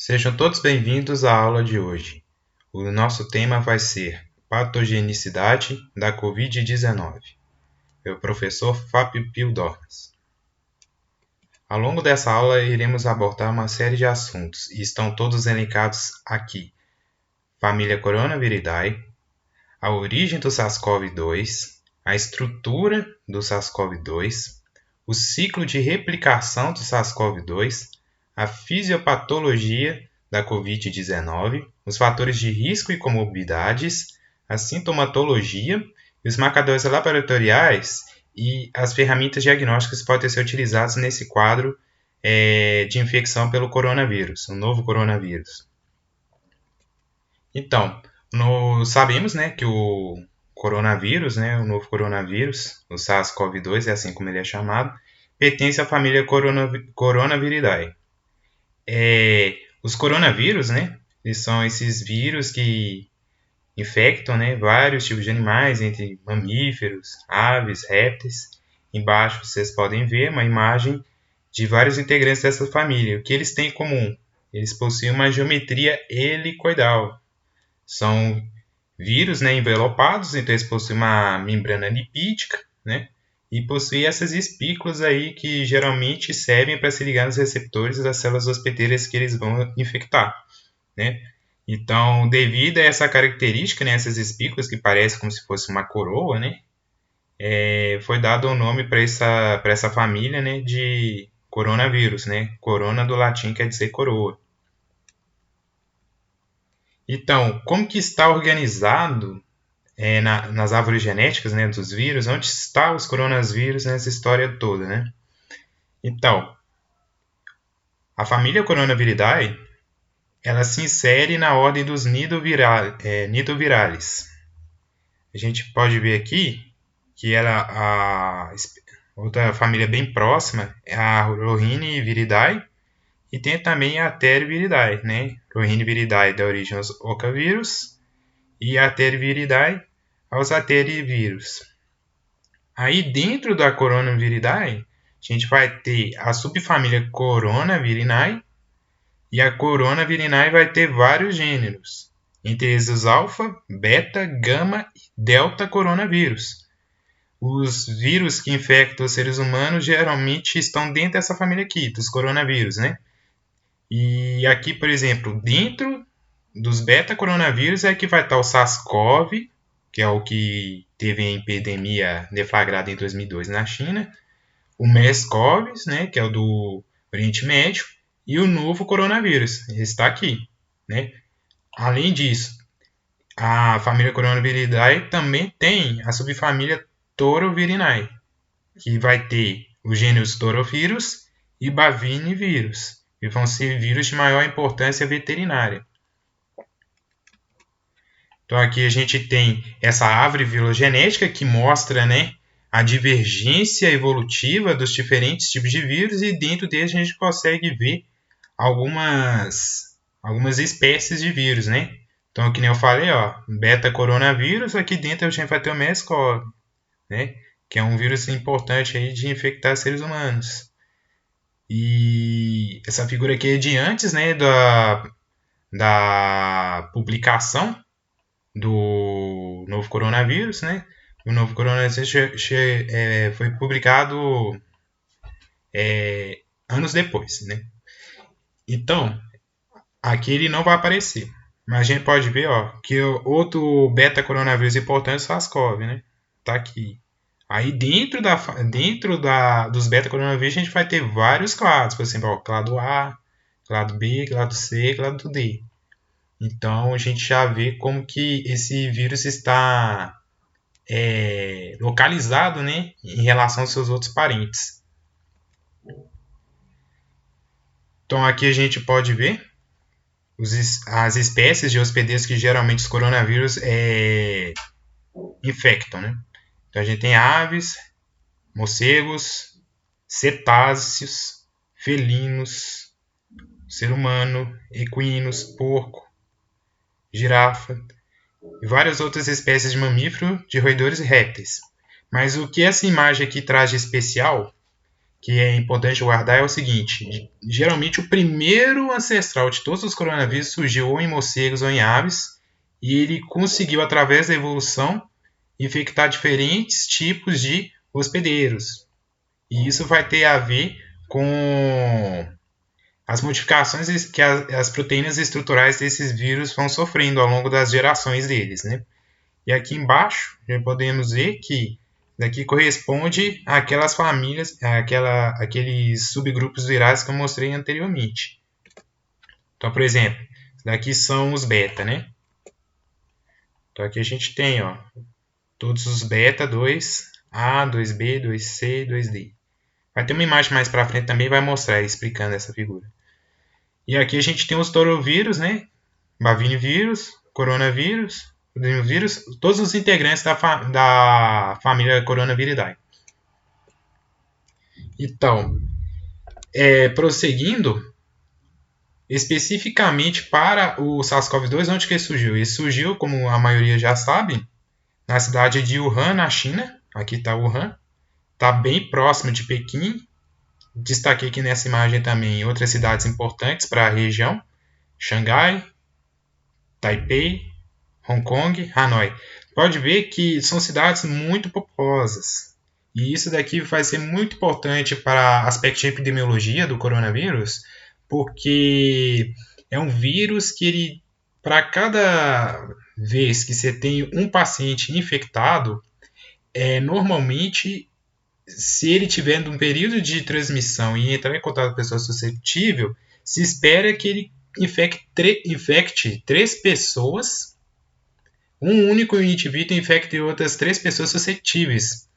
Sejam todos bem-vindos à aula de hoje. O nosso tema vai ser patogenicidade da Covid-19. Eu, professor Fábio Pio Dornas. Ao longo dessa aula, iremos abordar uma série de assuntos e estão todos elencados aqui. Família Coronaviridae, a origem do SARS-CoV-2, a estrutura do SARS-CoV-2, o ciclo de replicação do SARS-CoV-2, a fisiopatologia da Covid-19, os fatores de risco e comorbidades, a sintomatologia e os marcadores laboratoriais e as ferramentas diagnósticas que podem ser utilizadas nesse quadro de infecção pelo coronavírus, o novo coronavírus. Então, sabemos, que o coronavírus, o novo coronavírus, o SARS-CoV-2, é assim como ele é chamado, pertence à família Coronaviridae. Os coronavírus, eles são esses vírus que infectam, vários tipos de animais, entre mamíferos, aves, répteis. Embaixo vocês podem ver uma imagem de vários integrantes dessa família. O que eles têm em comum? Eles possuem uma geometria helicoidal. São vírus, envelopados, então eles possuem uma membrana lipídica, e possuem essas espículas aí que geralmente servem para se ligar nos receptores das células hospedeiras que eles vão infectar, Então, devido a essa característica, essas espículas que parecem como se fosse uma coroa, foi dado o nome para essa família, de coronavírus, Corona do latim quer dizer coroa. Então, como que está organizado nas árvores genéticas, dos vírus? Onde estão os coronavírus nessa história toda, Então, a família Coronaviridae, ela se insere na ordem dos nidovirales. A gente pode ver aqui que a outra família bem próxima é a Rohiniviridae, e tem também a Therviridae, Rohiniviridae dá origem aos ocavírus e a Therviridae aos aterivírus. Aí dentro da Coronaviridae, a gente vai ter a subfamília Coronavirinae, e a Coronavirinae vai ter vários gêneros, entre eles os alfa, beta, gama e delta coronavírus. Os vírus que infectam os seres humanos geralmente estão dentro dessa família aqui, dos coronavírus, E aqui, por exemplo, dentro dos beta-coronavírus é que vai estar o SARS-CoV, que é o que teve a epidemia deflagrada em 2002 na China, o MERS-CoV, que é o do Oriente Médio, e o novo coronavírus, está aqui, Além disso, a família Coronaviridae também tem a subfamília Torovirinae, que vai ter os gêneros Torovírus e Bavínivírus, que vão ser vírus de maior importância veterinária. Então aqui a gente tem essa árvore filogenética que mostra, a divergência evolutiva dos diferentes tipos de vírus, e dentro deles a gente consegue ver algumas espécies de vírus, Então, que nem eu falei, beta-coronavírus, aqui dentro a gente vai ter o MERS-CoV, que é um vírus importante aí de infectar seres humanos. E essa figura aqui é de antes, da publicação do novo coronavírus, O novo coronavírus foi publicado anos depois, Então, aqui ele não vai aparecer. Mas a gente pode ver, que outro beta-coronavírus importante é o SARS-CoV, Tá aqui. Aí dentro dos beta-coronavírus a gente vai ter vários clados, por exemplo, clado A, clado B, clado C, clado D. Então a gente já vê como que esse vírus está localizado, em relação aos seus outros parentes. Então aqui a gente pode ver as espécies de hospedeiros que geralmente os coronavírus infectam, Então a gente tem aves, morcegos, cetáceos, felinos, ser humano, equinos, porco, girafa e várias outras espécies de mamífero, de roedores e répteis. Mas o que essa imagem aqui traz de especial que é importante guardar é o seguinte: geralmente o primeiro ancestral de todos os coronavírus surgiu ou em morcegos ou em aves, e ele conseguiu, através da evolução, infectar diferentes tipos de hospedeiros. E isso vai ter a ver com as modificações que as proteínas estruturais desses vírus vão sofrendo ao longo das gerações deles, né? E aqui embaixo, já podemos ver que daqui corresponde àquelas famílias, aqueles subgrupos virais que eu mostrei anteriormente. Então, por exemplo, daqui são os beta, né? Então aqui a gente tem, ó, todos os beta 2A, 2B, 2C, 2D. Vai ter uma imagem mais para frente também, vai mostrar explicando essa figura. E aqui a gente tem os torovírus, né? Bavinivírus, coronavírus, vírus, todos os integrantes da família Coronaviridae. Então, prosseguindo, especificamente para o SARS-CoV-2, onde que ele surgiu? Ele surgiu, como a maioria já sabe, na cidade de Wuhan, na China. Aqui está Wuhan. Está bem próximo de Pequim. Destaquei aqui nessa imagem também outras cidades importantes para a região: Xangai, Taipei, Hong Kong, Hanoi. Pode ver que são cidades muito populosas. E isso daqui vai ser muito importante para aspecto de epidemiologia do coronavírus, porque é um vírus que ele, para cada vez que você tem um paciente infectado, normalmente, se ele tiver um período de transmissão e entrar em contato com a pessoa suscetível, se espera que ele infecte 3 pessoas, um único indivíduo infecte outras 3 pessoas suscetíveis.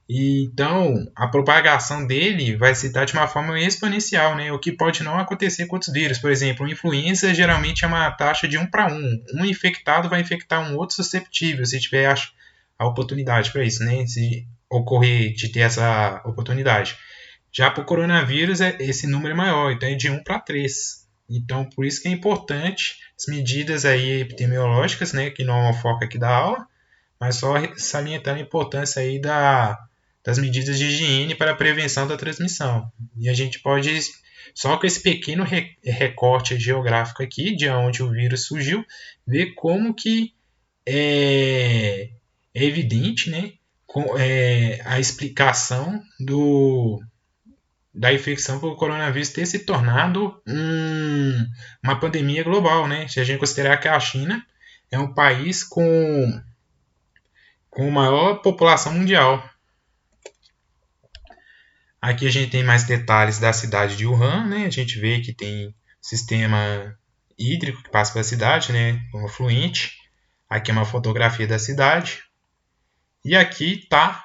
E, então, a propagação dele vai se dar de uma forma exponencial, né? O que pode não acontecer com outros vírus. Por exemplo, a influenza geralmente é uma taxa de 1 para 1. Um infectado vai infectar um outro susceptível, se tiver a oportunidade para isso, né? Se ocorrer de ter essa oportunidade. Já para o coronavírus, esse número é maior, então é de 1 para 3. Então, por isso que é importante as medidas aí epidemiológicas, né? Que não é o foco aqui da aula, mas só salientando a importância aí das medidas de higiene para a prevenção da transmissão. E a gente pode, só com esse pequeno recorte geográfico aqui, de onde o vírus surgiu, ver como que é evidente, né, a explicação da infecção pelo coronavírus ter se tornado uma pandemia global, né? Se a gente considerar que a China é um país com maior população mundial. Aqui a gente tem mais detalhes da cidade de Wuhan, né? A gente vê que tem sistema hídrico que passa pela cidade, né? Um afluente. Aqui é uma fotografia da cidade. E aqui está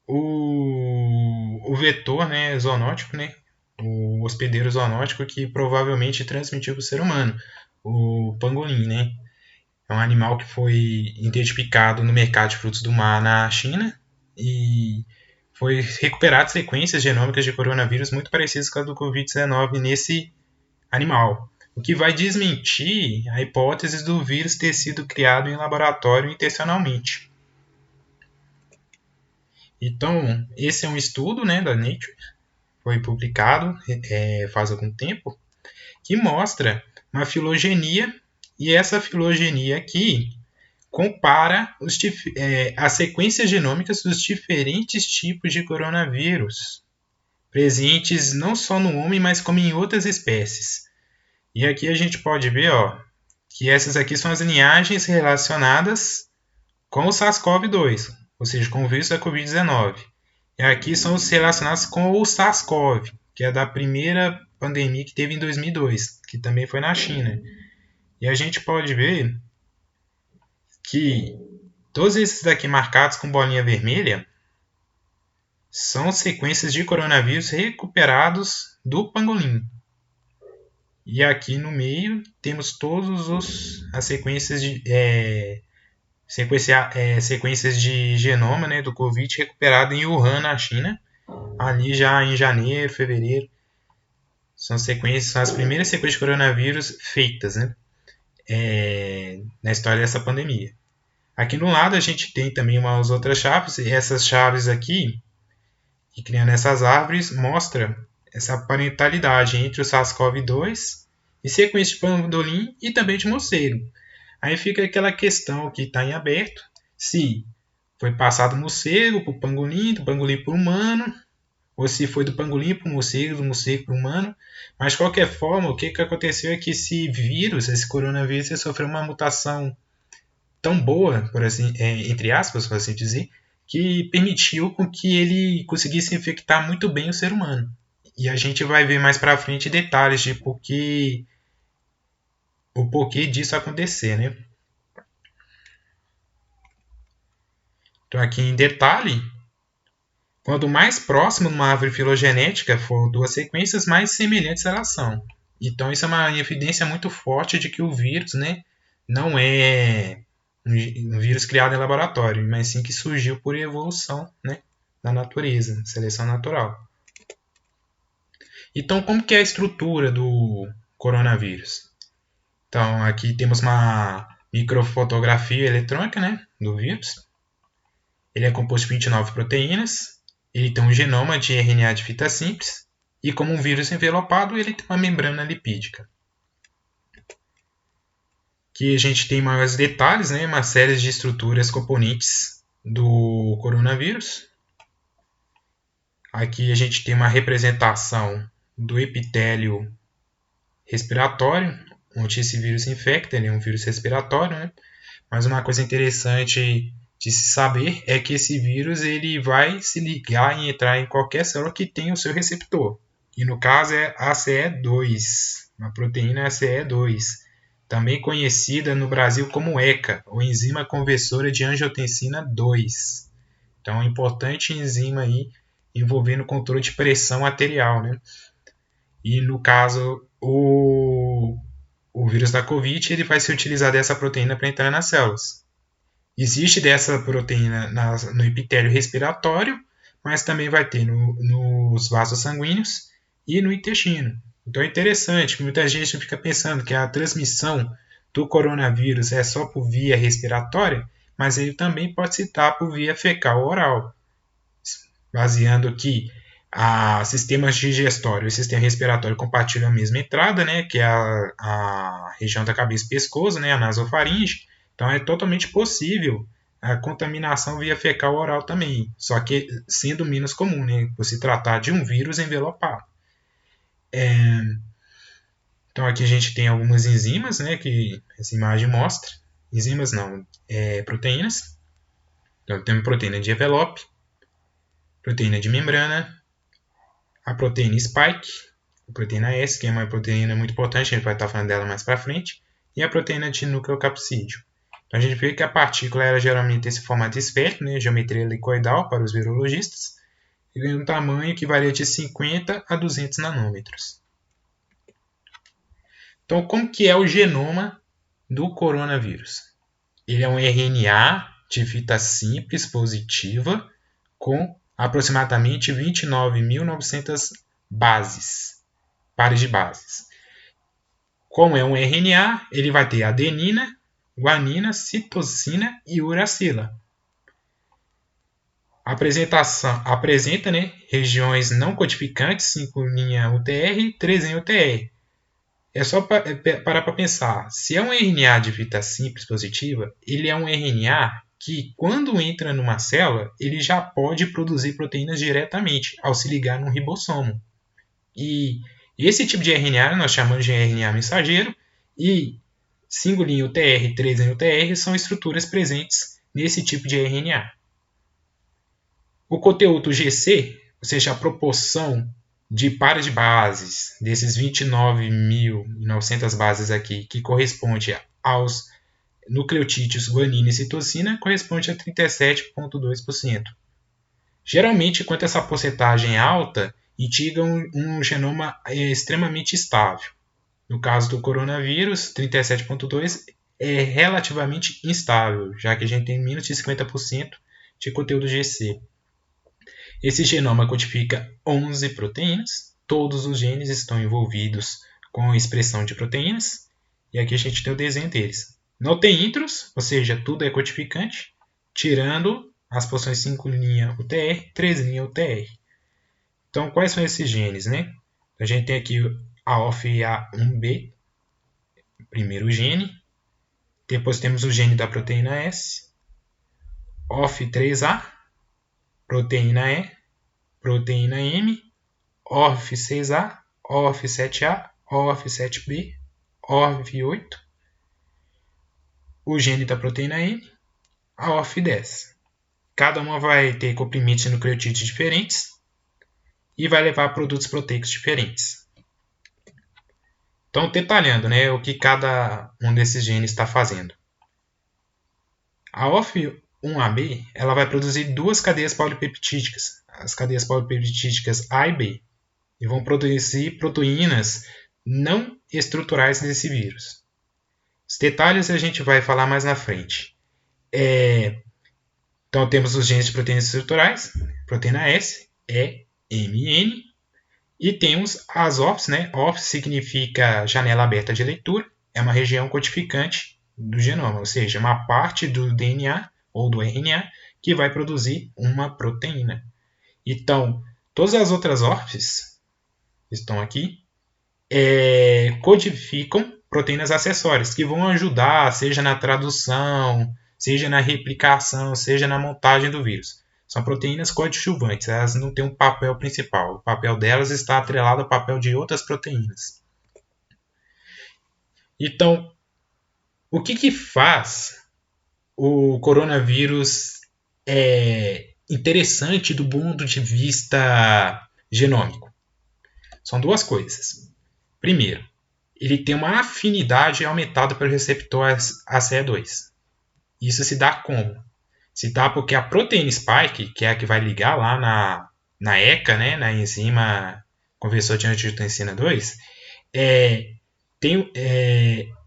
o vetor, né, zoonótico, né? O hospedeiro zoonótico que provavelmente transmitiu para o ser humano, o pangolim, né? É um animal que foi identificado no mercado de frutos do mar na China e foi recuperado sequências genômicas de coronavírus muito parecidas com a do Covid-19 nesse animal, o que vai desmentir a hipótese do vírus ter sido criado em laboratório intencionalmente. Então, esse é um estudo, né, da Nature, foi publicado faz algum tempo, que mostra uma filogenia, e essa filogenia aqui compara as sequências genômicas dos diferentes tipos de coronavírus presentes não só no homem, mas como em outras espécies. E aqui a gente pode ver, ó, que essas aqui são as linhagens relacionadas com o SARS-CoV-2, ou seja, com o vírus da Covid-19. E aqui são os relacionados com o SARS-CoV, que é da primeira pandemia que teve em 2002, que também foi na China. E a gente pode ver que todos esses daqui marcados com bolinha vermelha são sequências de coronavírus recuperados do pangolim. E aqui no meio temos todas as sequências sequências de genoma, né, do Covid recuperado em Wuhan, na China, ali já em janeiro, fevereiro. São as primeiras sequências de coronavírus feitas, né, na história dessa pandemia. Aqui no lado a gente tem também umas outras chaves, e essas chaves aqui E criando essas árvores mostra essa parentalidade entre o SARS-CoV-2 e sequência de pangolim e também de morcego. Aí fica aquela questão que está em aberto, se foi passado do morcego para o pangolim, do pangolim para o humano, ou se foi do pangolim para o morcego, do morcego para o humano. Mas, de qualquer forma, o que aconteceu é que esse vírus, esse coronavírus, sofreu uma mutação tão boa, por assim, entre aspas, por assim dizer, que permitiu com que ele conseguisse infectar muito bem o ser humano. E a gente vai ver mais para frente detalhes de o porquê disso acontecer, né? Então, aqui em detalhe, quanto mais próximo de uma árvore filogenética for duas sequências, mais semelhantes elas são. Então, isso é uma evidência muito forte de que o vírus, né, não é um vírus criado em laboratório, mas sim que surgiu por evolução, né, da natureza, seleção natural. Então, como que é a estrutura do coronavírus? Então, aqui temos uma microfotografia eletrônica, né, do vírus. Ele é composto de 29 proteínas, ele tem um genoma de RNA de fita simples, e como um vírus envelopado, ele tem uma membrana lipídica. Aqui a gente tem maiores detalhes, né, uma série de estruturas componentes do coronavírus. Aqui a gente tem uma representação do epitélio respiratório, onde esse vírus infecta, ele é um vírus respiratório, né? Mas uma coisa interessante de se saber é que esse vírus ele vai se ligar e entrar em qualquer célula que tenha o seu receptor. E no caso é ACE2, uma proteína ACE2, também conhecida no Brasil como ECA, ou enzima conversora de angiotensina 2. Então, é uma importante enzima aí envolvendo o controle de pressão arterial, né? E no caso, o vírus da Covid ele vai se utilizar dessa proteína para entrar nas células. Existe dessa proteína no epitélio respiratório, mas também vai ter nos vasos sanguíneos e no intestino. Então é interessante que muita gente fica pensando que a transmissão do coronavírus é só por via respiratória, mas ele também pode se dar por via fecal oral, baseando que sistemas digestório e sistema respiratório compartilham a mesma entrada, né, que é a região da cabeça e pescoço, né, a nasofaringe. Então é totalmente possível a contaminação via fecal oral também, só que sendo menos comum, né, por se tratar de um vírus envelopado. Então aqui a gente tem algumas enzimas, né, que essa imagem mostra. Enzimas não, proteínas. Então temos proteína de envelope, proteína de membrana, a proteína spike, a proteína S, que é uma proteína muito importante, a gente vai estar falando dela mais para frente, e a proteína de nucleocapsídeo. Então a gente vê que a partícula era geralmente esse formato esférico, né, geometria helicoidal para os virologistas, e tem um tamanho que varia de 50 a 200 nanômetros. Então, como que é o genoma do coronavírus? Ele é um RNA de fita simples positiva com aproximadamente 29.900 bases, pares de bases. Como é um RNA, ele vai ter adenina, guanina, citosina e uracila. A apresentação apresenta, né, regiões não codificantes, 5' UTR e 3' UTR. É só parar para pensar, se é um RNA de fita simples positiva, ele é um RNA que, quando entra numa célula, ele já pode produzir proteínas diretamente, ao se ligar num ribossomo. E esse tipo de RNA nós chamamos de RNA mensageiro, e 5' UTR e 3' UTR são estruturas presentes nesse tipo de RNA. O conteúdo GC, ou seja, a proporção de pares de bases, desses 29.900 bases aqui, que corresponde aos nucleotídeos guanina e citosina, corresponde a 37,2%. Geralmente, quando essa porcentagem é alta, indica um genoma extremamente estável. No caso do coronavírus, 37,2% é relativamente instável, já que a gente tem menos de 50% de conteúdo GC. Esse genoma codifica 11 proteínas, todos os genes estão envolvidos com a expressão de proteínas, e aqui a gente tem o desenho deles. Não tem intros, ou seja, tudo é codificante, tirando as posições 5' UTR, 3' UTR. Então, quais são esses genes, né? A gente tem aqui a OFA1B, primeiro gene. Depois temos o gene da proteína S, OF3A, proteína E, proteína M, ORF6A, ORF7A, ORF7B, ORF8, o gene da proteína N, a ORF10. Cada uma vai ter comprimidos de nucleotídeos diferentes e vai levar a produtos proteicos diferentes. Então, detalhando, né, o que cada um desses genes está fazendo. A OF1AB ela vai produzir duas cadeias polipeptídicas, as cadeias polipeptídicas A e B, e vão produzir proteínas não estruturais desse vírus. Os detalhes a gente vai falar mais na frente. Então, temos os genes de proteínas estruturais, proteína S, E, M e N, e temos as OFs, né? OF significa janela aberta de leitura, é uma região codificante do genoma, ou seja, uma parte do DNA ou do RNA que vai produzir uma proteína. Então, todas as outras OFs que estão aqui codificam proteínas acessórias que vão ajudar, seja na tradução, seja na replicação, seja na montagem do vírus. São proteínas coadjuvantes, elas não têm um papel principal. O papel delas está atrelado ao papel de outras proteínas. Então, o que faz o coronavírus interessante do ponto de vista genômico? São duas coisas. Primeiro, ele tem uma afinidade aumentada pelo receptor ACE2. Isso se dá como? Se dá porque a proteína spike, que é a que vai ligar lá na ECA, né, na enzima conversor de angiotensina 2,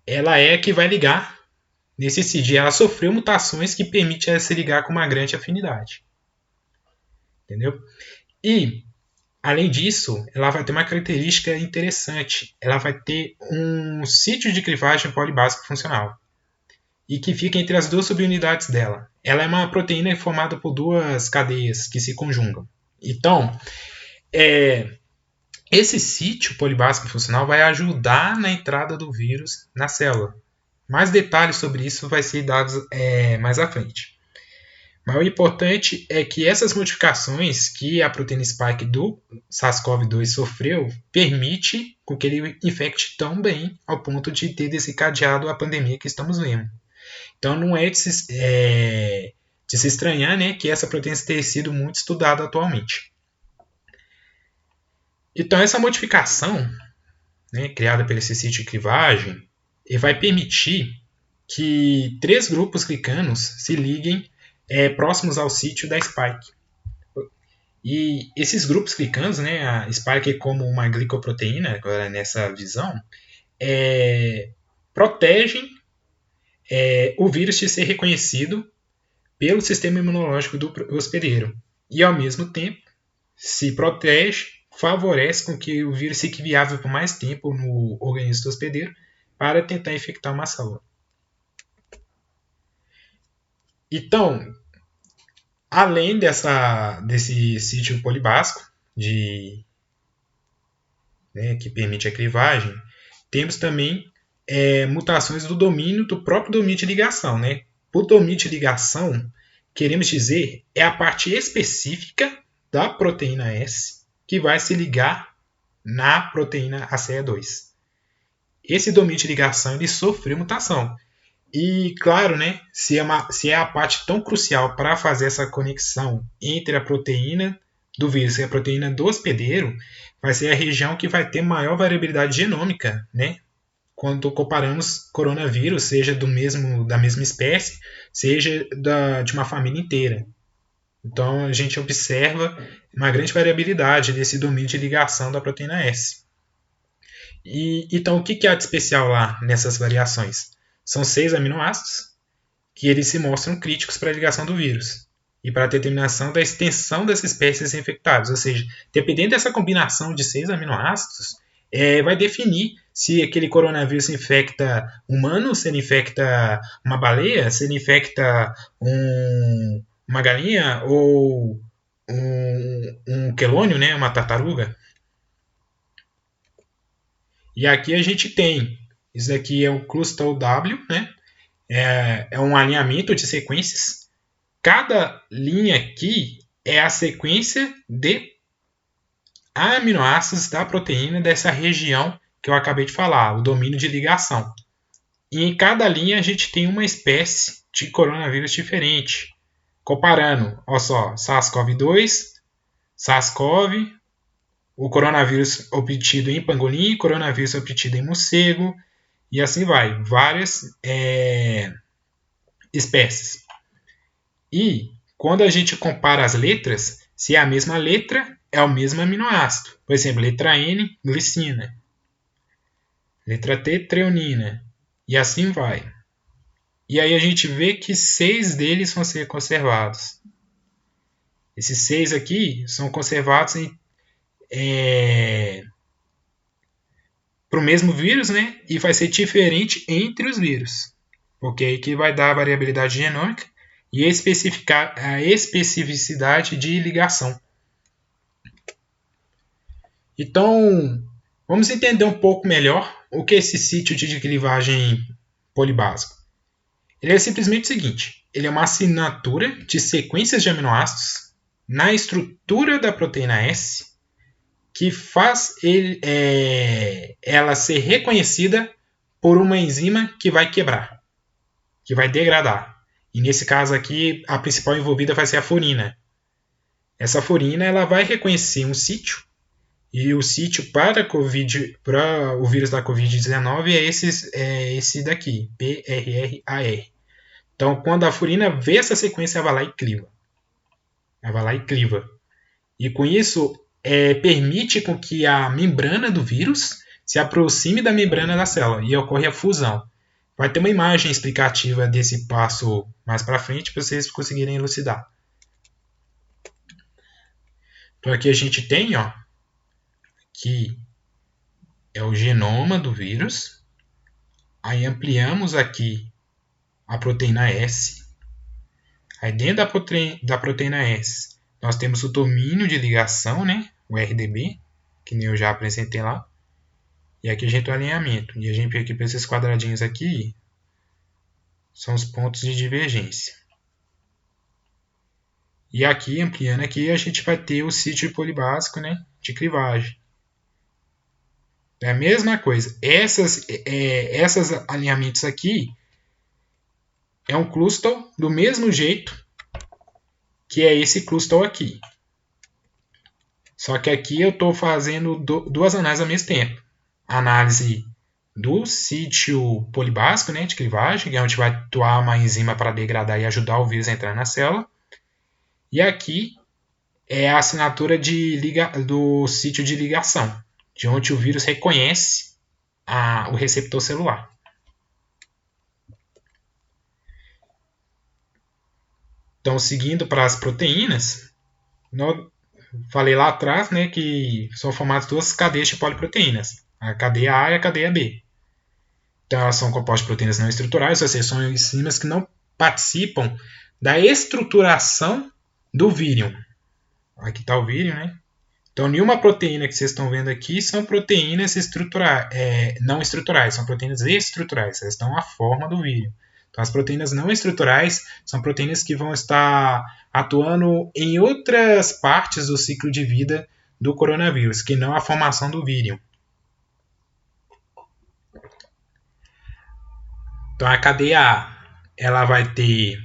ela é a que vai ligar nesse CID. Ela sofreu mutações que permitem ela se ligar com uma grande afinidade. Entendeu? E, além disso, ela vai ter uma característica interessante. Ela vai ter um sítio de clivagem polibásico funcional e que fica entre as duas subunidades dela. Ela é uma proteína formada por duas cadeias que se conjugam. Então, esse sítio polibásico funcional vai ajudar na entrada do vírus na célula. Mais detalhes sobre isso vai ser dados mais à frente. Mas o importante é que essas modificações que a proteína spike do SARS-CoV-2 sofreu permite com que ele infecte tão bem ao ponto de ter desencadeado a pandemia que estamos vendo. Então não é de se estranhar, né, que essa proteína tenha sido muito estudada atualmente. Então essa modificação, né, criada pelo esse sítio de clivagem, vai permitir que 3 grupos glicanos se liguem próximos ao sítio da spike. E esses grupos glicanos, né, a spike é como uma glicoproteína, agora nessa visão, protegem o vírus de ser reconhecido pelo sistema imunológico do hospedeiro. E, ao mesmo tempo, se protege, favorece com que o vírus fique viável por mais tempo no organismo do hospedeiro para tentar infectar uma célula. Então, além desse sítio polibásico que permite a clivagem, temos também mutações do próprio domínio de ligação. Né? O domínio de ligação, queremos dizer, é a parte específica da proteína S que vai se ligar na proteína ACE2. Esse domínio de ligação ele sofreu mutação. E, claro, né, se é a parte tão crucial para fazer essa conexão entre a proteína do vírus e a proteína do hospedeiro, vai ser a região que vai ter maior variabilidade genômica, né? Quando comparamos coronavírus, seja da mesma espécie, seja de uma família inteira. Então, a gente observa uma grande variabilidade desse domínio de ligação da proteína S. Então, o que há de especial lá nessas variações? São 6 aminoácidos que eles se mostram críticos para a ligação do vírus e para a determinação da extensão das espécies infectadas. Ou seja, dependendo dessa combinação de 6 aminoácidos, vai definir se aquele coronavírus infecta humano, se ele infecta uma baleia, se ele infecta uma galinha ou um quelônio, né, uma tartaruga. E aqui a gente tem, isso daqui é o cluster W, né? É um alinhamento de sequências. Cada linha aqui é a sequência de aminoácidos da proteína dessa região que eu acabei de falar, o domínio de ligação. E em cada linha a gente tem uma espécie de coronavírus diferente. Comparando, olha só, SARS-CoV-2, SARS-CoV, o coronavírus obtido em pangolim, coronavírus obtido em morcego, e assim vai, várias espécies. E quando a gente compara as letras, se é a mesma letra, é o mesmo aminoácido. Por exemplo, letra N, glicina. Letra T, treonina. E assim vai. E aí a gente vê que 6 deles vão ser conservados. Esses 6 aqui são conservados para o mesmo vírus, né? E vai ser diferente entre os vírus. Porque aí que vai dar a variabilidade genômica e especificar a especificidade de ligação. Então, vamos entender um pouco melhor o que é esse sítio de clivagem polibásico. Ele é simplesmente o seguinte: ele é uma assinatura de sequências de aminoácidos na estrutura da proteína S que faz ela ser reconhecida por uma enzima que vai quebrar, que vai degradar. E nesse caso aqui, a principal envolvida vai ser a furina. Essa furina ela vai reconhecer um sítio, e o sítio para o vírus da Covid-19 é esse daqui, PRRAR. Então, quando a furina vê essa sequência, ela vai lá e cliva. Ela vai lá e cliva. E com isso, permite com que a membrana do vírus se aproxime da membrana da célula e ocorre a fusão. Vai ter uma imagem explicativa desse passo mais para frente para vocês conseguirem elucidar. Então aqui a gente tem, ó, que é o genoma do vírus. Aí ampliamos aqui a proteína S. Aí dentro da proteína S, nós temos o domínio de ligação, né? O RDB, que nem eu já apresentei lá. E aqui a gente tem o alinhamento. E a gente vê aqui para esses quadradinhos aqui, são os pontos de divergência. E aqui, ampliando aqui, a gente vai ter o sítio polibásico, né, de clivagem. É a mesma coisa. Esses alinhamentos aqui é um cluster do mesmo jeito que é esse cluster aqui. Só que aqui eu estou fazendo duas análises ao mesmo tempo. A análise do sítio polibásico, né, de clivagem, que é onde vai atuar uma enzima para degradar e ajudar o vírus a entrar na célula. E aqui é a assinatura do sítio de ligação, de onde o vírus reconhece o receptor celular. Então, seguindo para as proteínas, eu falei lá atrás, né, que são formadas duas cadeias de poliproteínas, a cadeia A e a cadeia B. Então, elas são compostas de proteínas não estruturais, ou seja, são enzimas que não participam da estruturação do vírion. Aqui está o vírion, né? Então, nenhuma proteína que vocês estão vendo aqui são proteínas não estruturais, são proteínas estruturais, elas dão a forma do vírion. Então, as proteínas não estruturais são proteínas que vão estar atuando em outras partes do ciclo de vida do coronavírus, que não a formação do vírion. Então, a cadeia A, ela vai ter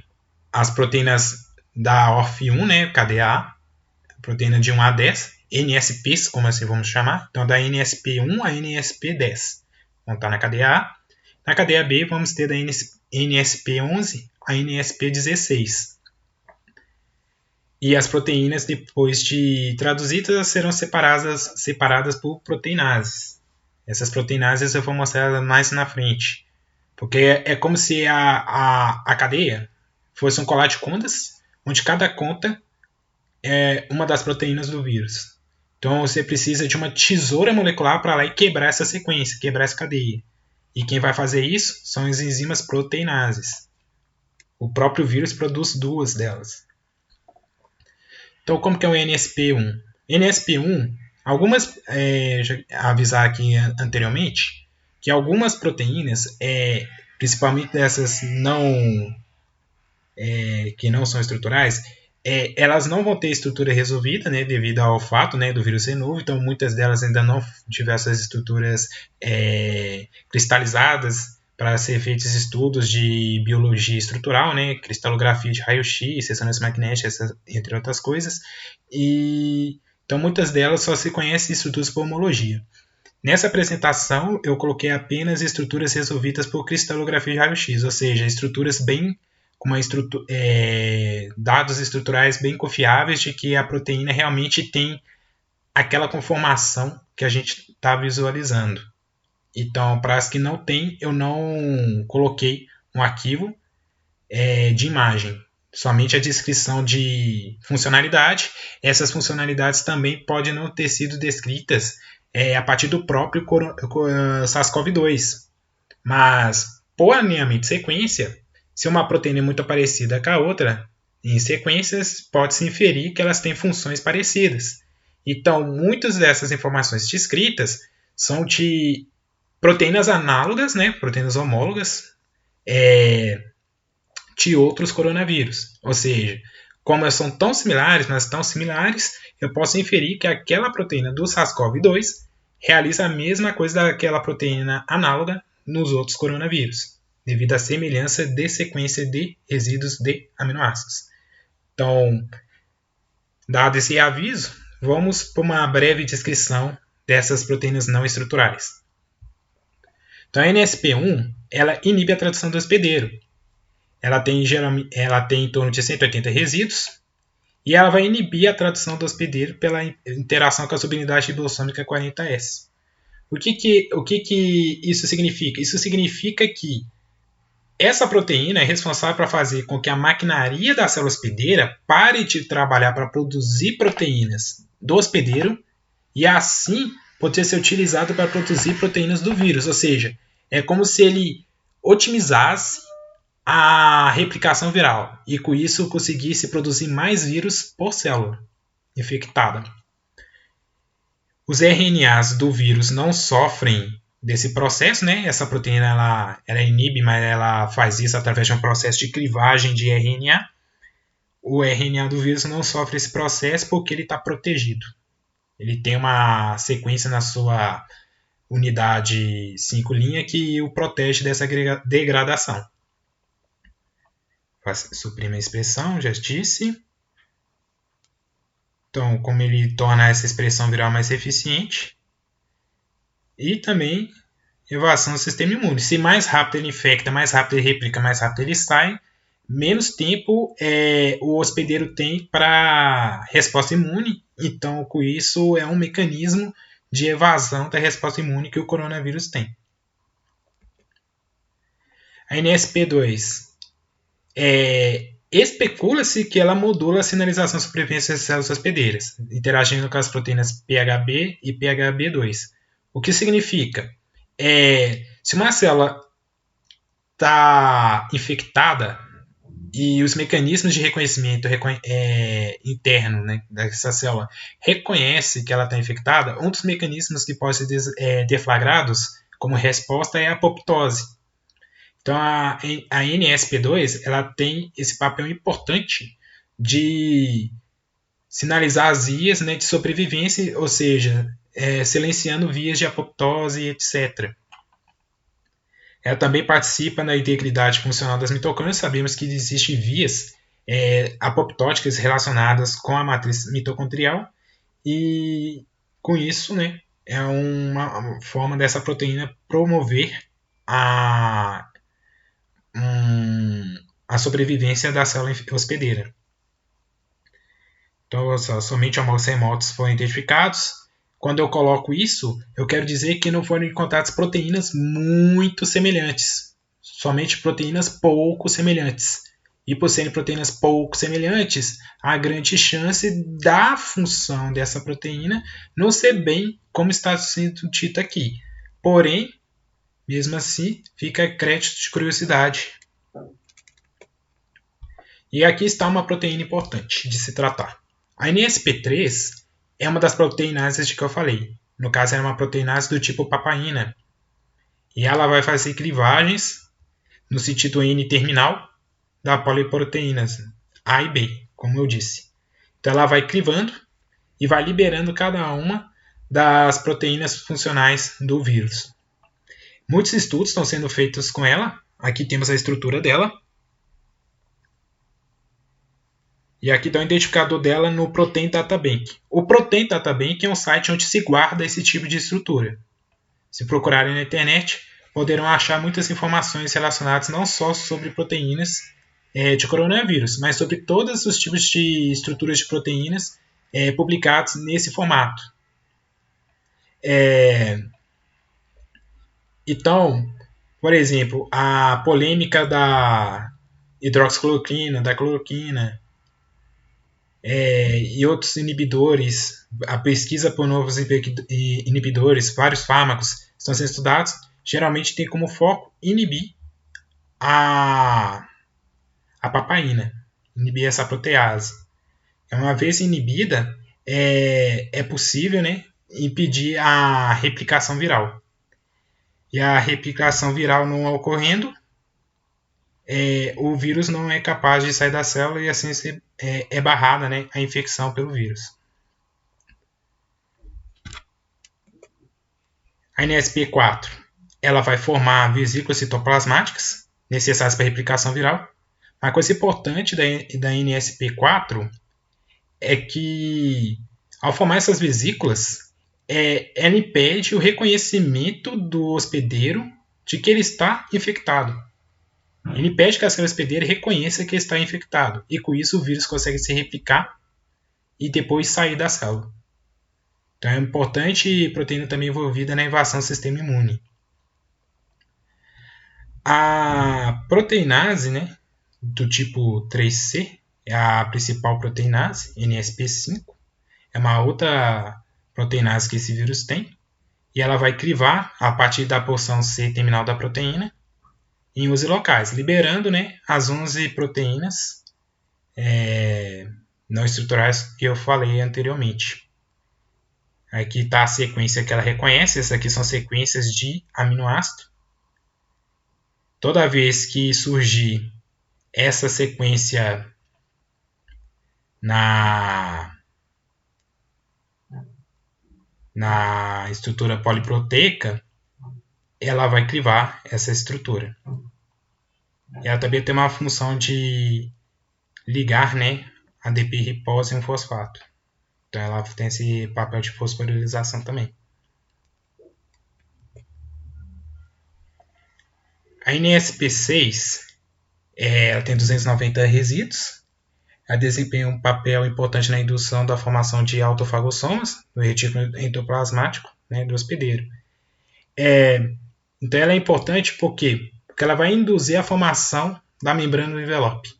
as proteínas da ORF1, né, cadeia A, proteína de 1 a 10, NSPs, como assim vamos chamar. Então, da NSP1 a NSP10 vão estar na cadeia A. Na cadeia B, vamos ter da NSP11 a NSP16. E as proteínas, depois de traduzidas, serão separadas por proteinases. Essas proteinases eu vou mostrar mais na frente. Porque é como se a cadeia fosse um colar de contas, onde cada conta é uma das proteínas do vírus. Então você precisa de uma tesoura molecular para lá e quebrar essa sequência, quebrar essa cadeia. E quem vai fazer isso são as enzimas proteinases. O próprio vírus produz duas delas. Então, como que é o NSP1? NSP1, já avisar aqui anteriormente, que algumas proteínas, principalmente dessas que não são estruturais, elas não vão ter estrutura resolvida, né, devido ao fato, né, do vírus ser novo. Então, muitas delas ainda não tiveram essas estruturas cristalizadas para ser feitos estudos de biologia estrutural, né, cristalografia de raio-x, ressonância magnética, entre outras coisas. Então, muitas delas só se conhecem estruturas por homologia. Nessa apresentação, eu coloquei apenas estruturas resolvidas por cristalografia de raio-x, ou seja, estruturas bem com dados estruturais bem confiáveis de que a proteína realmente tem aquela conformação que a gente está visualizando. Então, para as que não tem, eu não coloquei um arquivo de imagem, somente a descrição de funcionalidade. Essas funcionalidades também podem não ter sido descritas a partir do próprio SARS-CoV-2, mas por alinhamento de sequência, se uma proteína é muito parecida com a outra, em sequências pode-se inferir que elas têm funções parecidas. Então, muitas dessas informações descritas são de proteínas análogas, né, proteínas homólogas, de outros coronavírus. Ou seja, como elas são tão similares, mas tão similares, eu posso inferir que aquela proteína do SARS-CoV-2 realiza a mesma coisa daquela proteína análoga nos outros coronavírus, devido à semelhança de sequência de resíduos de aminoácidos. Então, dado esse aviso, vamos para uma breve descrição dessas proteínas não estruturais. Então, a NSP1 ela inibe a tradução do hospedeiro. Ela tem em torno de 180 resíduos e ela vai inibir a tradução do hospedeiro pela interação com a subunidade ribossômica 40S. O que isso significa? Isso significa que essa proteína é responsável para fazer com que a maquinaria da célula hospedeira pare de trabalhar para produzir proteínas do hospedeiro e assim poder ser utilizado para produzir proteínas do vírus. Ou seja, é como se ele otimizasse a replicação viral e com isso conseguisse produzir mais vírus por célula infectada. Os RNAs do vírus não sofrem desse processo, né? Essa proteína ela inibe, mas ela faz isso através de um processo de crivagem de RNA. O RNA do vírus não sofre esse processo porque ele está protegido. Ele tem uma sequência na sua unidade 5' que o protege dessa degradação. Suprime a expressão, já disse. Então, como ele torna essa expressão viral mais eficiente. E também evasão do sistema imune. Se mais rápido ele infecta, mais rápido ele replica, mais rápido ele sai, menos tempo o hospedeiro tem para resposta imune. Então, com isso, é um mecanismo de evasão da resposta imune que o coronavírus tem. A NSP2 especula-se que ela modula a sinalização de sobrevivência das células hospedeiras, interagindo com as proteínas PHB e PHB2. O que significa? Se uma célula está infectada e os mecanismos de reconhecimento interno, né, dessa célula reconhece que ela está infectada, um dos mecanismos que pode ser deflagrados como resposta é a apoptose. Então, a NSP2 ela tem esse papel importante de sinalizar as vias, né, de sobrevivência, ou seja, silenciando vias de apoptose, etc. Ela também participa na integridade funcional das mitocôndrias. Sabemos que existem vias apoptóticas relacionadas com a matriz mitocondrial e, com isso, né, é uma forma dessa proteína promover a sobrevivência da célula hospedeira. Então, somente homocémotos foram identificados. Quando eu coloco isso, eu quero dizer que não foram encontradas proteínas muito semelhantes, somente proteínas pouco semelhantes. E por serem proteínas pouco semelhantes, há grande chance da função dessa proteína não ser bem como está sendo dito aqui. Porém, mesmo assim, fica crédito de curiosidade. E aqui está uma proteína importante de se tratar. A NSP3 é uma das proteinases de que eu falei. No caso, é uma proteinase do tipo papaina. E ela vai fazer clivagens no sentido N-terminal da poliproteínas A e B, como eu disse. Então, ela vai clivando e vai liberando cada uma das proteínas funcionais do vírus. Muitos estudos estão sendo feitos com ela. Aqui temos a estrutura dela. E aqui está o identificador dela no Protein Data Bank. O Protein Data Bank é um site onde se guarda esse tipo de estrutura. Se procurarem na internet, poderão achar muitas informações relacionadas não só sobre proteínas de coronavírus, mas sobre todos os tipos de estruturas de proteínas publicados nesse formato. Então, por exemplo, a polêmica da hidroxicloroquina, da cloroquina e outros inibidores, a pesquisa por novos inibidores, vários fármacos estão sendo estudados, geralmente tem como foco inibir a papaina, inibir essa protease. Uma vez inibida, é possível, né, impedir a replicação viral. E a replicação viral não ocorrendo, o vírus não é capaz de sair da célula e assim é barrada, né, a infecção pelo vírus. A NSP4 ela vai formar vesículas citoplasmáticas necessárias para a replicação viral. Uma coisa importante da NSP4 é que, ao formar essas vesículas, ela impede o reconhecimento do hospedeiro de que ele está infectado. Ele impede que a célula hospedeira reconheça que ele está infectado. E com isso o vírus consegue se replicar e depois sair da célula. Então é importante proteína também envolvida na invasão do sistema imune. A proteinase, né, do tipo 3C, é a principal proteinase, NSP5. É uma outra proteinase que esse vírus tem. E ela vai crivar a partir da porção C terminal da proteína em 11 locais, liberando, né, as 11 proteínas não estruturais que eu falei anteriormente. Aqui está a sequência que ela reconhece. Essas aqui são sequências de aminoácido. Toda vez que surgir essa sequência na estrutura poliproteica, ela vai crivar essa estrutura. E ela também tem uma função de ligar, né, ADP ribose em um fosfato. Então ela tem esse papel de fosforilização também. A NSP6 ela tem 290 resíduos. Ela desempenha um papel importante na indução da formação de autofagossomas no retículo endoplasmático, né, do hospedeiro. Então ela é importante porque ela vai induzir a formação da membrana do envelope.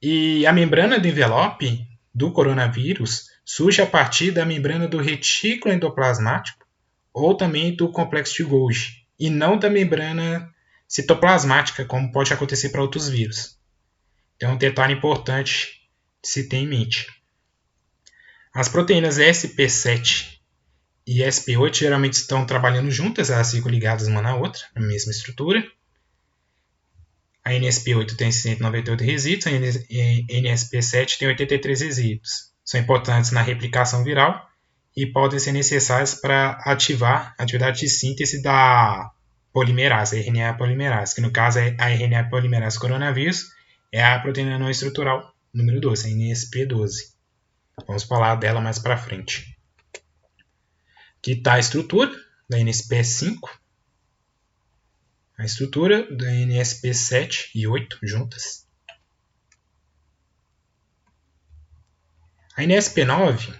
E a membrana do envelope do coronavírus surge a partir da membrana do retículo endoplasmático ou também do complexo de Golgi, e não da membrana citoplasmática, como pode acontecer para outros vírus. Então é um detalhe importante de se ter em mente. As proteínas SP7 e SP8 geralmente estão trabalhando juntas, elas ficam ligadas uma na outra, na mesma estrutura. A NSP8 tem 198 resíduos, a NSP7 tem 83 resíduos. São importantes na replicação viral e podem ser necessárias para ativar a atividade de síntese da polimerase, a RNA polimerase, que no caso é a RNA polimerase coronavírus, é a proteína não estrutural número 12, a NSP12. Vamos falar dela mais para frente. Aqui está a estrutura da NSP5, a estrutura da NSP7 e 8 juntas. A NSP9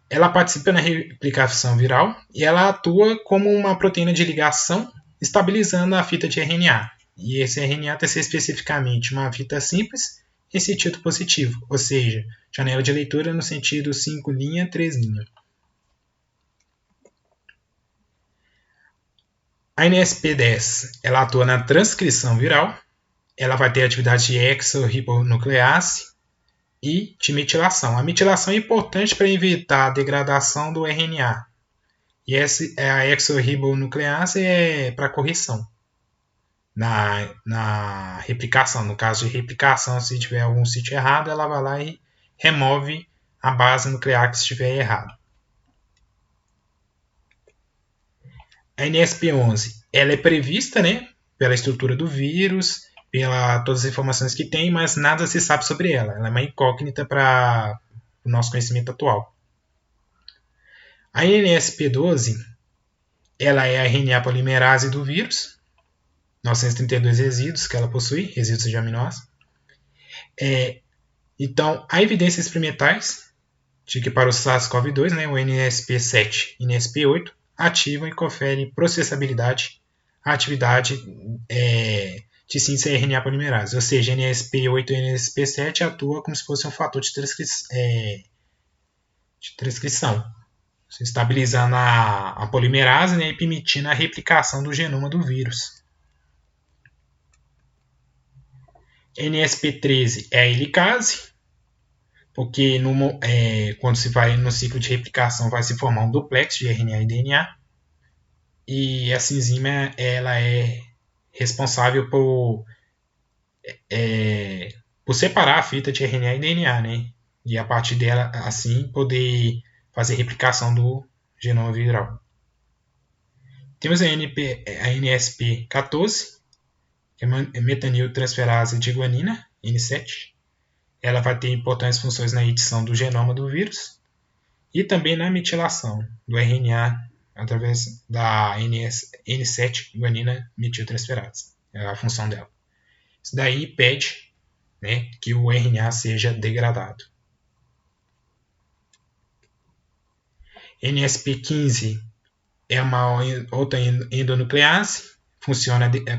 ela participa na replicação viral e ela atua como uma proteína de ligação, estabilizando a fita de RNA. E esse RNA tem que ser especificamente uma fita simples em sentido positivo, ou seja, janela de leitura no sentido 5', 3'. A NSP10 ela atua na transcrição viral, ela vai ter atividade de exorribonuclease e de metilação. A metilação é importante para evitar a degradação do RNA. E essa é a exorribonuclease é para correção na replicação. No caso de replicação, se tiver algum sítio errado, ela vai lá e remove a base nuclear que estiver errado. A NSP11 ela é prevista, né, pela estrutura do vírus, pela todas as informações que tem, mas nada se sabe sobre ela. Ela é uma incógnita para o nosso conhecimento atual. A NSP12 ela é a RNA polimerase do vírus, 932 resíduos que ela possui, resíduos de aminoácidos. Então, há evidências experimentais de que para o SARS-CoV-2, né, o NSP7 e NSP8 ativam e conferem processabilidade à atividade de síntese RNA polimerase. Ou seja, NSP8 e NSP7 atuam como se fosse um fator de transcrição, estabilizando a polimerase, né, e permitindo a replicação do genoma do vírus. NSP13 é a helicase, porque quando se vai no ciclo de replicação vai se formar um duplex de RNA e DNA, e essa enzima ela é responsável por separar a fita de RNA e DNA, né? E a partir dela, assim, poder fazer replicação do genoma viral. Temos a NSP14, que é metaniltransferase de guanina, N7. Ela vai ter importantes funções na edição do genoma do vírus e também na metilação do RNA através da N7 guanina metiltransferase. É a função dela. Isso daí impede, né, que o RNA seja degradado. NSP15 é uma outra endonuclease.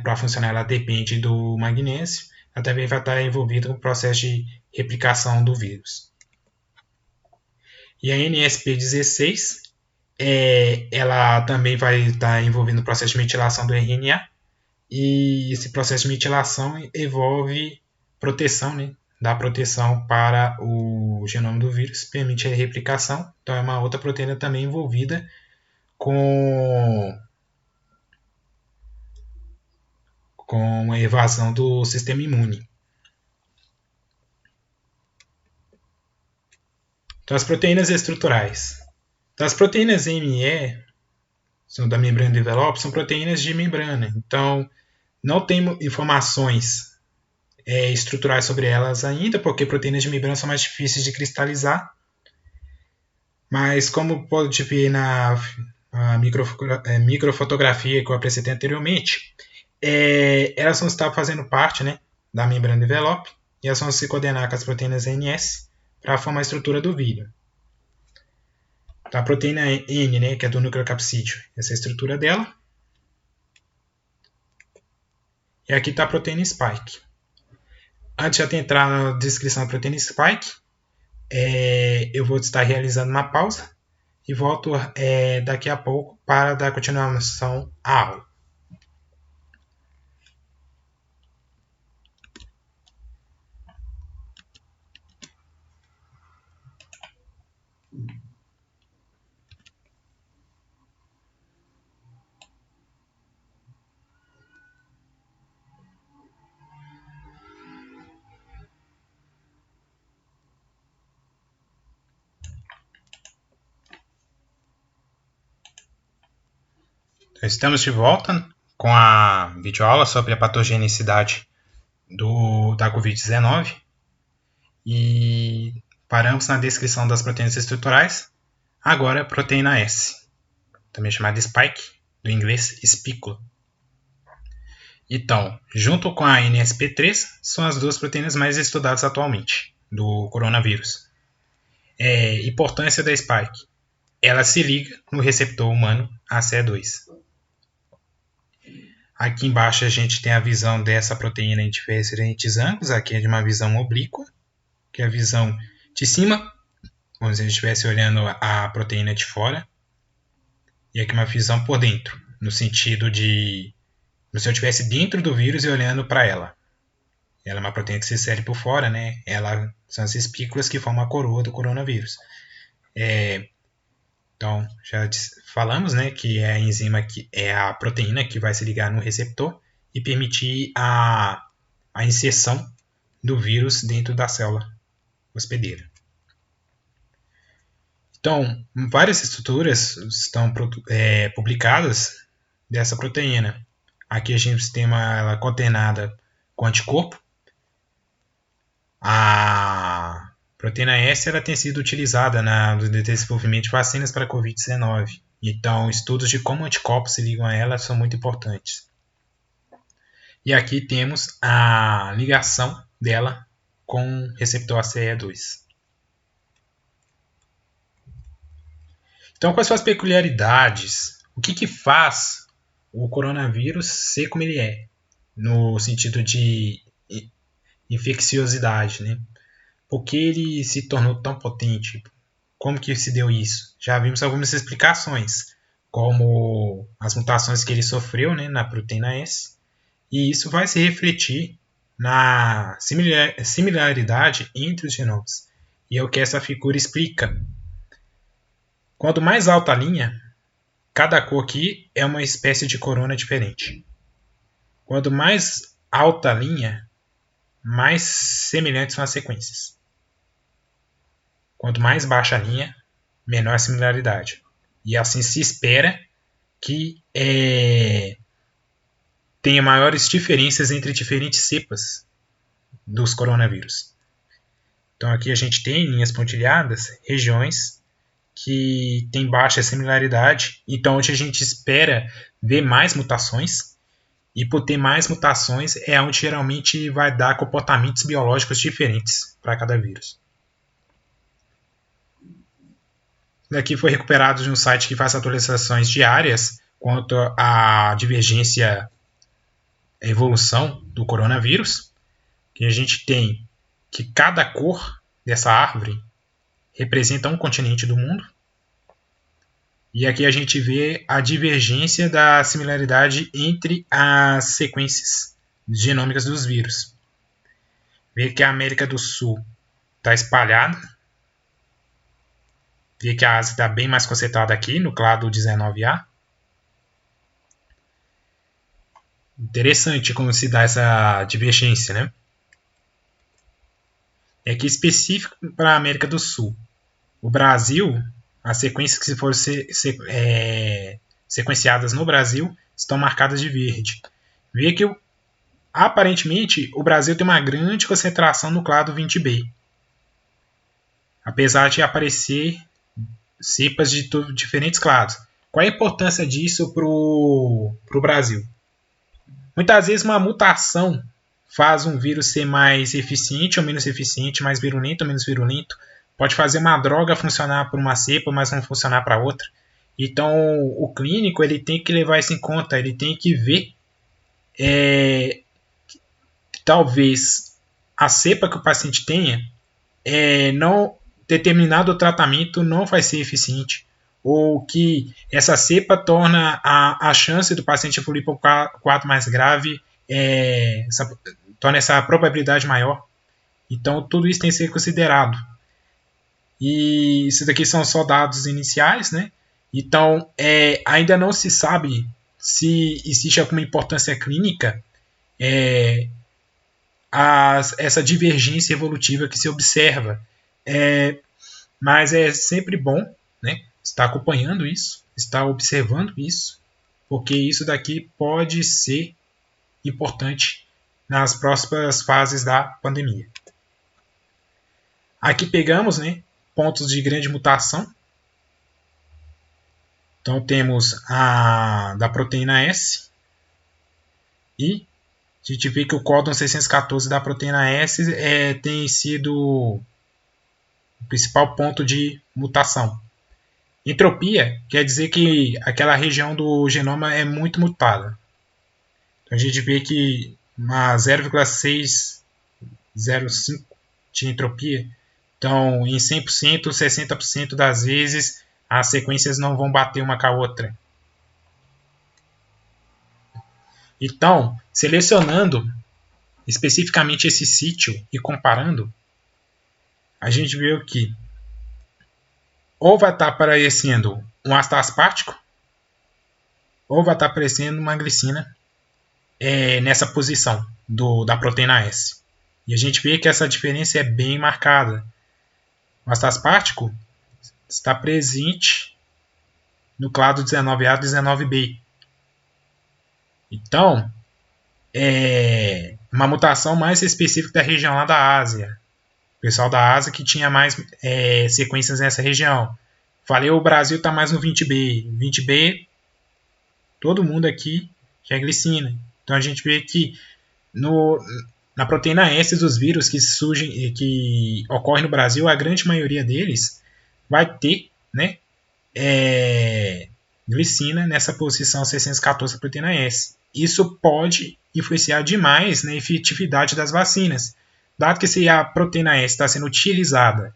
Para funcionar, ela depende do magnésio. Ela também vai estar envolvida no processo de replicação do vírus. E a NSP16, ela também vai estar envolvida no processo de metilação do RNA. E esse processo de metilação envolve proteção, né? Dá proteção para o genoma do vírus, permite a replicação. Então é uma outra proteína também envolvida com a evasão do sistema imune. Então, as proteínas estruturais. Então, as proteínas ME, são da membrana do envelope, são proteínas de membrana. Então, não tem informações estruturais sobre elas ainda, porque proteínas de membrana são mais difíceis de cristalizar. Mas, como pode ver na microfotografia que eu apresentei anteriormente, elas vão estar fazendo parte, né, da membrana do envelope e elas vão se coordenar com as proteínas NS para formar a estrutura do vírus. Então, a proteína N, né, que é do nucleocapsídeo, essa é a estrutura dela. E aqui está a proteína spike. Antes de entrar na descrição da proteína spike, eu vou estar realizando uma pausa e volto daqui a pouco para dar continuação à aula. Estamos de volta com a videoaula sobre a patogenicidade da Covid-19 e paramos na descrição das proteínas estruturais. Agora a proteína S, também chamada spike, do inglês espícula. Então, junto com a NSP3, são as duas proteínas mais estudadas atualmente do coronavírus. Importância da spike. Ela se liga no receptor humano ACE2. Aqui embaixo a gente tem a visão dessa proteína em diferentes ângulos. Aqui é de uma visão oblíqua, que é a visão de cima, como se a gente estivesse olhando a proteína de fora. E aqui uma visão por dentro, no sentido de como se eu estivesse dentro do vírus e olhando para ela. Ela é uma proteína que se insere por fora, né? Ela são as espículas que formam a coroa do coronavírus. Então, já falamos, né, que é a enzima que é a proteína que vai se ligar no receptor e permitir a inserção do vírus dentro da célula hospedeira. Então, várias estruturas estão publicadas dessa proteína. Aqui a gente tem ela coordenada com anticorpo. A proteína S ela tem sido utilizada no desenvolvimento de vacinas para a Covid-19. Então, estudos de como anticorpos se ligam a ela são muito importantes. E aqui temos a ligação dela com o receptor ACE2. Então, quais são as peculiaridades? O que faz o coronavírus ser como ele é? No sentido de infecciosidade, né? Por que ele se tornou tão potente? Como que se deu isso? Já vimos algumas explicações, como as mutações que ele sofreu, né, na proteína S, e isso vai se refletir na similaridade entre os genomas. E é o que essa figura explica. Quanto mais alta a linha, cada cor aqui é uma espécie de corona diferente. Quanto mais alta a linha, mais semelhantes são as sequências. Quanto mais baixa a linha, menor a similaridade. E assim se espera que tenha maiores diferenças entre diferentes cepas dos coronavírus. Então aqui a gente tem linhas pontilhadas, regiões que têm baixa similaridade, então onde a gente espera ver mais mutações, e por ter mais mutações é onde geralmente vai dar comportamentos biológicos diferentes para cada vírus. Daqui foi recuperado de um site que faz atualizações diárias quanto à divergência, a evolução do coronavírus, que a gente tem que cada cor dessa árvore representa um continente do mundo. E aqui a gente vê a divergência da similaridade entre as sequências genômicas dos vírus. Vê que a América do Sul está espalhada. Vê que a Ásia está bem mais concentrada aqui, no clado 19A. Interessante como se dá essa divergência, né? É que específico para a América do Sul. O Brasil, as sequências que foram sequenciadas no Brasil estão marcadas de verde. Vê que aparentemente o Brasil tem uma grande concentração no clado 20B. Apesar de aparecer cepas de diferentes clados. Qual a importância disso para o Brasil? Muitas vezes uma mutação faz um vírus ser mais eficiente ou menos eficiente, mais virulento ou menos virulento. Pode fazer uma droga funcionar para uma cepa, mas não funcionar para outra. Então, o clínico ele tem que levar isso em conta. Ele tem que ver talvez a cepa que o paciente tenha, não determinado tratamento não vai ser eficiente, ou que essa cepa torna a chance do paciente evoluir para um quadro mais grave, torna essa probabilidade maior. Então, tudo isso tem que ser considerado. E isso daqui são só dados iniciais, né? Então, ainda não se sabe se existe alguma importância clínica essa divergência evolutiva que se observa. Mas é sempre bom, né, estar acompanhando isso, estar observando isso, porque isso daqui pode ser importante nas próximas fases da pandemia. Aqui pegamos, né, pontos de grande mutação. Então temos a da proteína S e a gente vê que o códon 614 da proteína S tem sido o principal ponto de mutação. Entropia quer dizer que aquela região do genoma é muito mutada. Então a gente vê que uma 0,605 de entropia. Então, em 100%, 60% das vezes, as sequências não vão bater uma com a outra. Então, selecionando especificamente esse sítio e comparando, a gente viu que ou vai estar aparecendo um ácido aspartico ou vai estar aparecendo uma glicina nessa posição da proteína S. E a gente vê que essa diferença é bem marcada. O ácido aspartico está presente no clado 19A e 19B. Então, é uma mutação mais específica da região lá da Ásia. O pessoal da Ásia que tinha mais sequências nessa região. Falei, o Brasil está mais no 20B. 20B, todo mundo aqui já é glicina. Então a gente vê que na proteína S dos vírus que surgem, que ocorrem no Brasil, a grande maioria deles vai ter, né, glicina nessa posição 614 da proteína S. Isso pode influenciar demais na efetividade das vacinas, dado que se a proteína S está sendo utilizada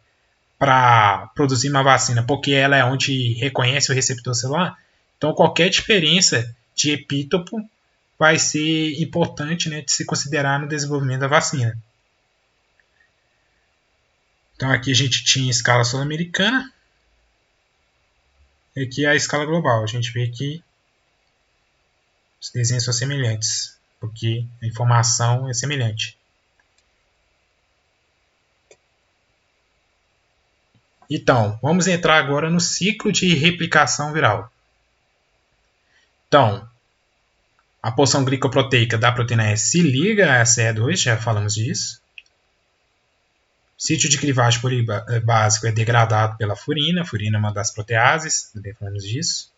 para produzir uma vacina, porque ela é onde reconhece o receptor celular, então qualquer diferença de epítopo vai ser importante, né, de se considerar no desenvolvimento da vacina. Então aqui a gente tinha a escala sul-americana e aqui a escala global. A gente vê que os desenhos são semelhantes, porque a informação é semelhante. Então, vamos entrar agora no ciclo de replicação viral. Então, a porção glicoproteica da proteína S se liga a CE2, já falamos disso. O sítio de clivagem polibásico é degradado pela furina. A furina é uma das proteases, também falamos disso.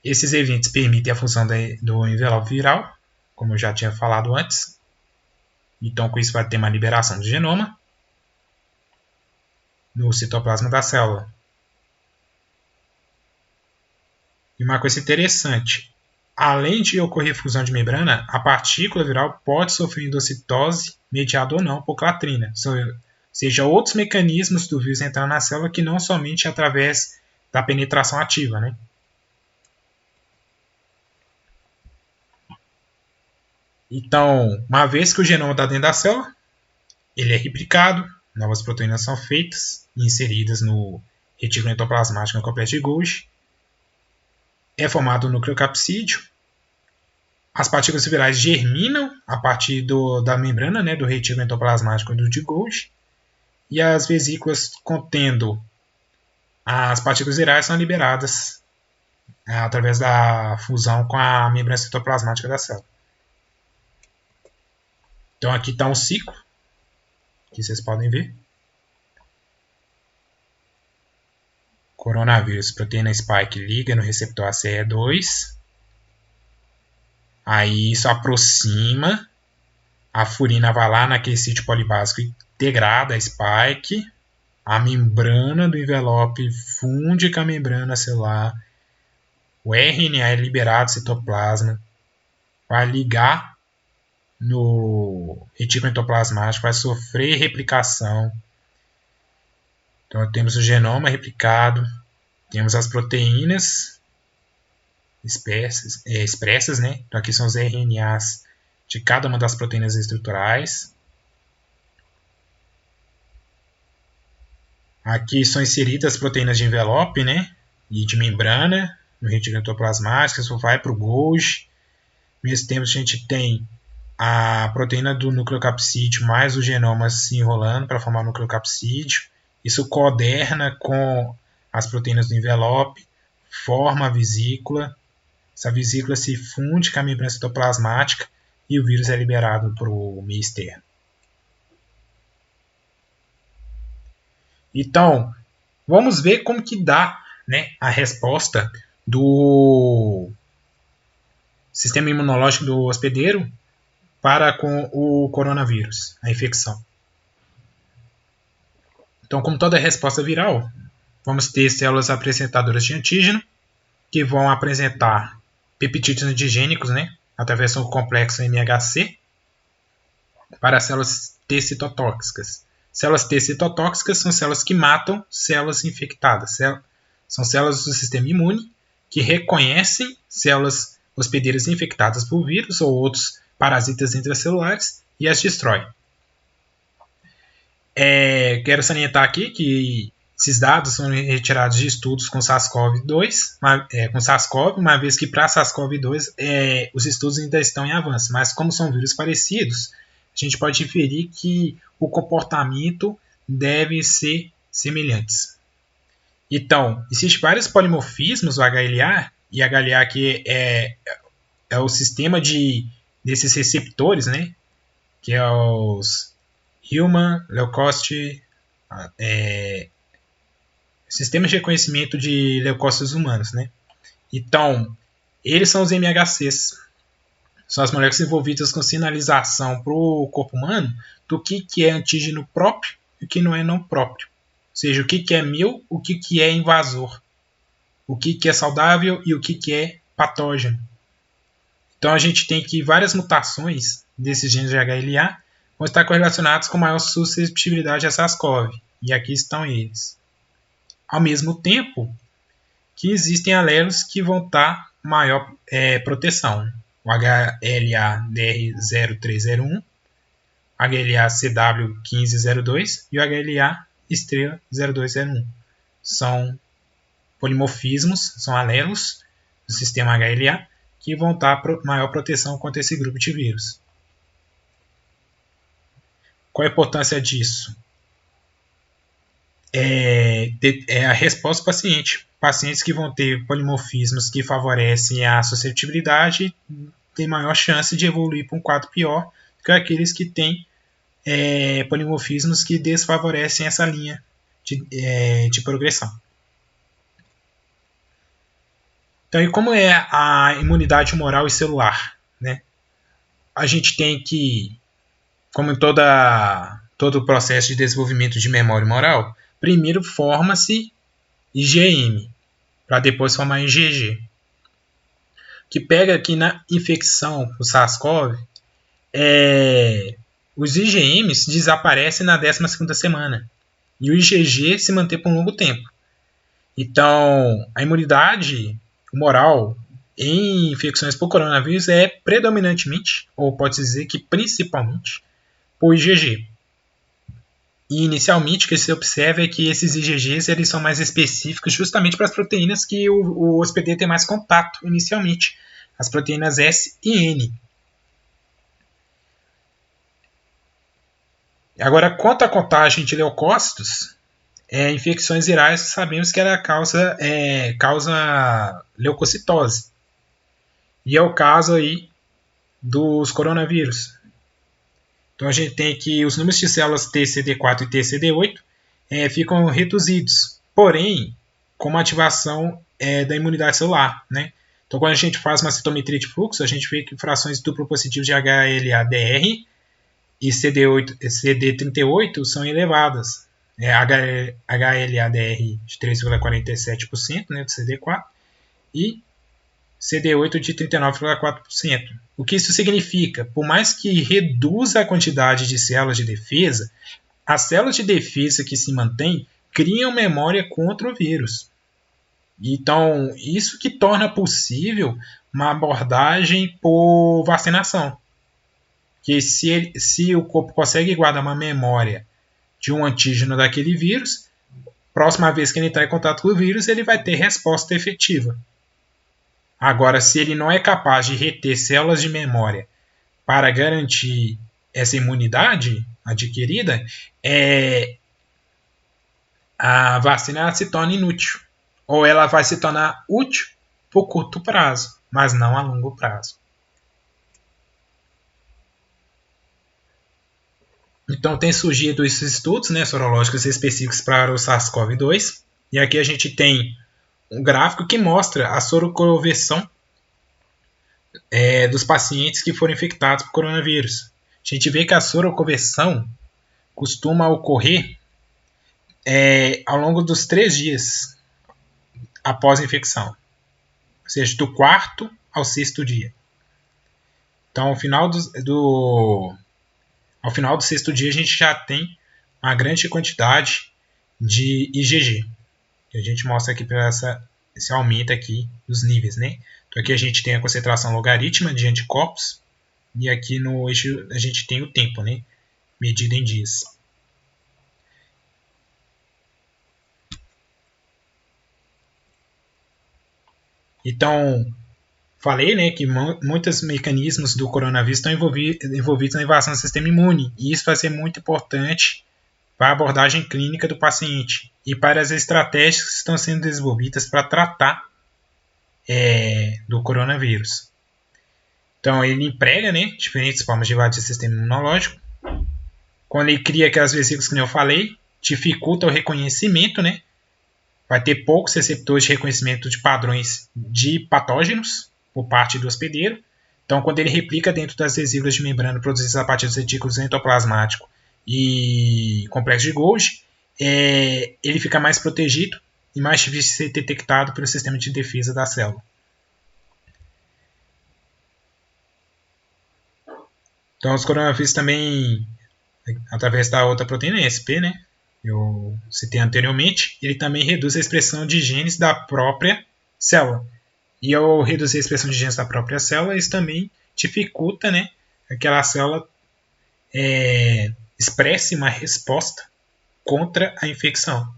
Esses eventos permitem a fusão do envelope viral, como eu já tinha falado antes. Então, com isso vai ter uma liberação do genoma no citoplasma da célula. E uma coisa interessante, além de ocorrer fusão de membrana, a partícula viral pode sofrer endocitose, mediada ou não por clatrina, ou seja, outros mecanismos do vírus entrar na célula que não somente através da penetração ativa, né? Então, uma vez que o genoma está dentro da célula, ele é replicado, novas proteínas são feitas e inseridas no retículo endoplasmático no complexo de Golgi, é formado o nucleocapsídeo, as partículas virais germinam a partir da membrana, né, do retículo endoplasmático do de Golgi, e as vesículas contendo as partículas virais são liberadas através da fusão com a membrana citoplasmática da célula. Então aqui está um ciclo, que vocês podem ver. Coronavírus, proteína spike liga no receptor ACE2. Aí isso aproxima, a furina vai lá naquele sítio polibásico e degrada a spike. A membrana do envelope funde com a membrana celular. O RNA é liberado do citoplasma. Vai ligar no retículo endoplasmático, vai sofrer replicação. Então temos o genoma replicado, temos as proteínas expressas, né? Então aqui são os RNAs de cada uma das proteínas estruturais. Aqui são inseridas as proteínas de envelope, né? E de membrana no retículo endoplasmático, isso vai para o Golgi. Ao mesmo tempo a gente tem a proteína do nucleocapsídeo mais o genoma se enrolando para formar o nucleocapsídeo. Isso coderna com as proteínas do envelope, forma a vesícula. Essa vesícula se funde com a membrana citoplasmática e o vírus é liberado para o meio externo. Então, vamos ver como que dá, né, a resposta do sistema imunológico do hospedeiro para com o coronavírus, a infecção. Então, como toda resposta viral, vamos ter células apresentadoras de antígeno, que vão apresentar peptídeos antigênicos, né, através do complexo MHC, para células T citotóxicas. Células T citotóxicas são células que matam células infectadas. São células do sistema imune que reconhecem células hospedeiras infectadas por vírus ou outros parasitas intracelulares e as destrói. Quero salientar aqui que esses dados são retirados de estudos com SARS-CoV-2, com SARS-CoV, uma vez que para SARS-CoV-2 os estudos ainda estão em avanço, mas como são vírus parecidos, a gente pode inferir que o comportamento deve ser semelhantes. Então, existem vários polimorfismos do HLA, e HLA aqui é o sistema desses receptores, né? Que é os Human Leukocyte, sistemas de reconhecimento de leucócitos humanos, né? Então, eles são os MHCs. São as moléculas envolvidas com sinalização para o corpo humano do que é antígeno próprio e o que não é não próprio. Ou seja, o que é meu, o que é invasor. O que é saudável e o que é patógeno. Então, a gente tem que várias mutações desses genes de HLA vão estar correlacionados com maior susceptibilidade a SARS-CoV. E aqui estão eles. Ao mesmo tempo que existem alelos que vão estar maior proteção. O HLA-DR0301, HLA-CW1502 e o HLA-estrela0201. São polimorfismos, são alelos do sistema HLA que vão estar maior proteção contra esse grupo de vírus. Qual a importância disso? A resposta do paciente. Pacientes que vão ter polimorfismos que favorecem a suscetibilidade têm maior chance de evoluir para um quadro pior do que aqueles que têm polimorfismos que desfavorecem essa linha de progressão. Então, e como é a imunidade humoral e celular? Né? A gente tem que, como em todo o processo de desenvolvimento de memória humoral, primeiro forma-se IgM, para depois formar IgG. O que pega aqui na infecção por SARS-CoV, os IgMs desaparecem na 12ª semana e o IgG se mantém por um longo tempo. Então, a imunidade humoral em infecções por coronavírus é predominantemente, ou pode-se dizer que principalmente, por IgG. E inicialmente o que se observa é que esses IgGs eles são mais específicos justamente para as proteínas que o hospedeiro tem mais contato inicialmente, as proteínas S e N. Agora, quanto à contagem de leucócitos, infecções virais sabemos que ela causa leucocitose. E é o caso aí dos coronavírus. Então a gente tem que os números de células T, CD4 e T, CD8 ficam reduzidos, porém com uma ativação da imunidade celular. Né? Então quando a gente faz uma citometria de fluxo, a gente vê que frações duplo positivas de HLA-DR e CD38 são elevadas. HLA-DR de 3,47%, né, do CD4, e CD8 de 39,4%. O que isso significa? Por mais que reduza a quantidade de células de defesa, as células de defesa que se mantêm criam memória contra o vírus. Então, isso que torna possível uma abordagem por vacinação. Que se o corpo consegue guardar uma memória de um antígeno daquele vírus, próxima vez que ele entrar em contato com o vírus, ele vai ter resposta efetiva. Agora, se ele não é capaz de reter células de memória para garantir essa imunidade adquirida, a vacina se torna inútil. Ou ela vai se tornar útil por curto prazo, mas não a longo prazo. Então, tem surgido esses estudos, né, sorológicos específicos para o SARS-CoV-2. E aqui a gente tem um gráfico que mostra a soroconversão dos pacientes que foram infectados por coronavírus. A gente vê que a soroconversão costuma ocorrer ao longo dos 3 dias após a infecção. Ou seja, do 4º ao 6º dia. Então, ao final do 6º dia, a gente já tem uma grande quantidade de IgG. Que a gente mostra aqui para esse aumento aqui dos níveis. Né? Então, aqui a gente tem a concentração logarítmica de anticorpos e aqui no eixo a gente tem o tempo, né? Medido em dias. Então, falei, né, que muitos mecanismos do coronavírus estão envolvidos na invasão do sistema imune, e isso vai ser muito importante para a abordagem clínica do paciente e para as estratégias que estão sendo desenvolvidas para tratar do coronavírus. Então, ele emprega, né, diferentes formas de invadir o sistema imunológico. Quando ele cria aquelas vesículas que eu falei, dificulta o reconhecimento, né? Vai ter poucos receptores de reconhecimento de padrões de patógenos por parte do hospedeiro. Então, quando ele replica dentro das vesículas de membrana produzidas a partir dos retículos endoplasmáticos e complexo de Golgi, ele fica mais protegido e mais difícil de ser detectado pelo sistema de defesa da célula. Então, os coronavírus também, através da outra proteína, SP, né? Eu citei anteriormente, ele também reduz a expressão de genes da própria célula. E ao reduzir a expressão de genes da própria célula, isso também dificulta, né, aquela célula expresse uma resposta contra a infecção.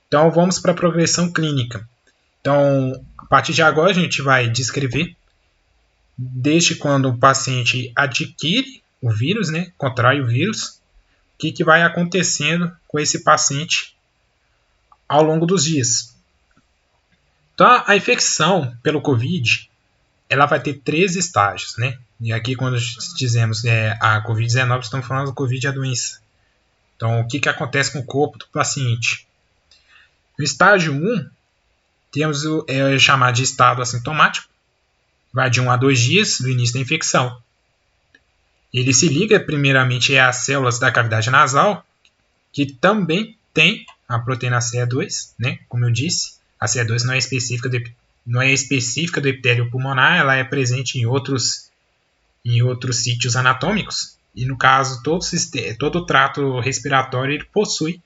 Então, vamos para a progressão clínica. Então, a partir de agora, a gente vai descrever desde quando o paciente adquire o vírus, né, contrai o vírus, o que vai acontecendo com esse paciente ao longo dos dias. Então, a infecção pelo COVID, ela vai ter 3 estágios, né? E aqui, quando dizemos a COVID-19, estamos falando do COVID, a doença. Então, o que acontece com o corpo do paciente? No estágio 1, temos o chamado de estado assintomático, vai de 1 a 2 dias do início da infecção. Ele se liga primeiramente às células da cavidade nasal, que também tem a proteína CE2, né? Como eu disse, a CE2 não é específica do epitélio pulmonar, ela é presente em outros sítios anatômicos, e no caso todo o trato respiratório ele possui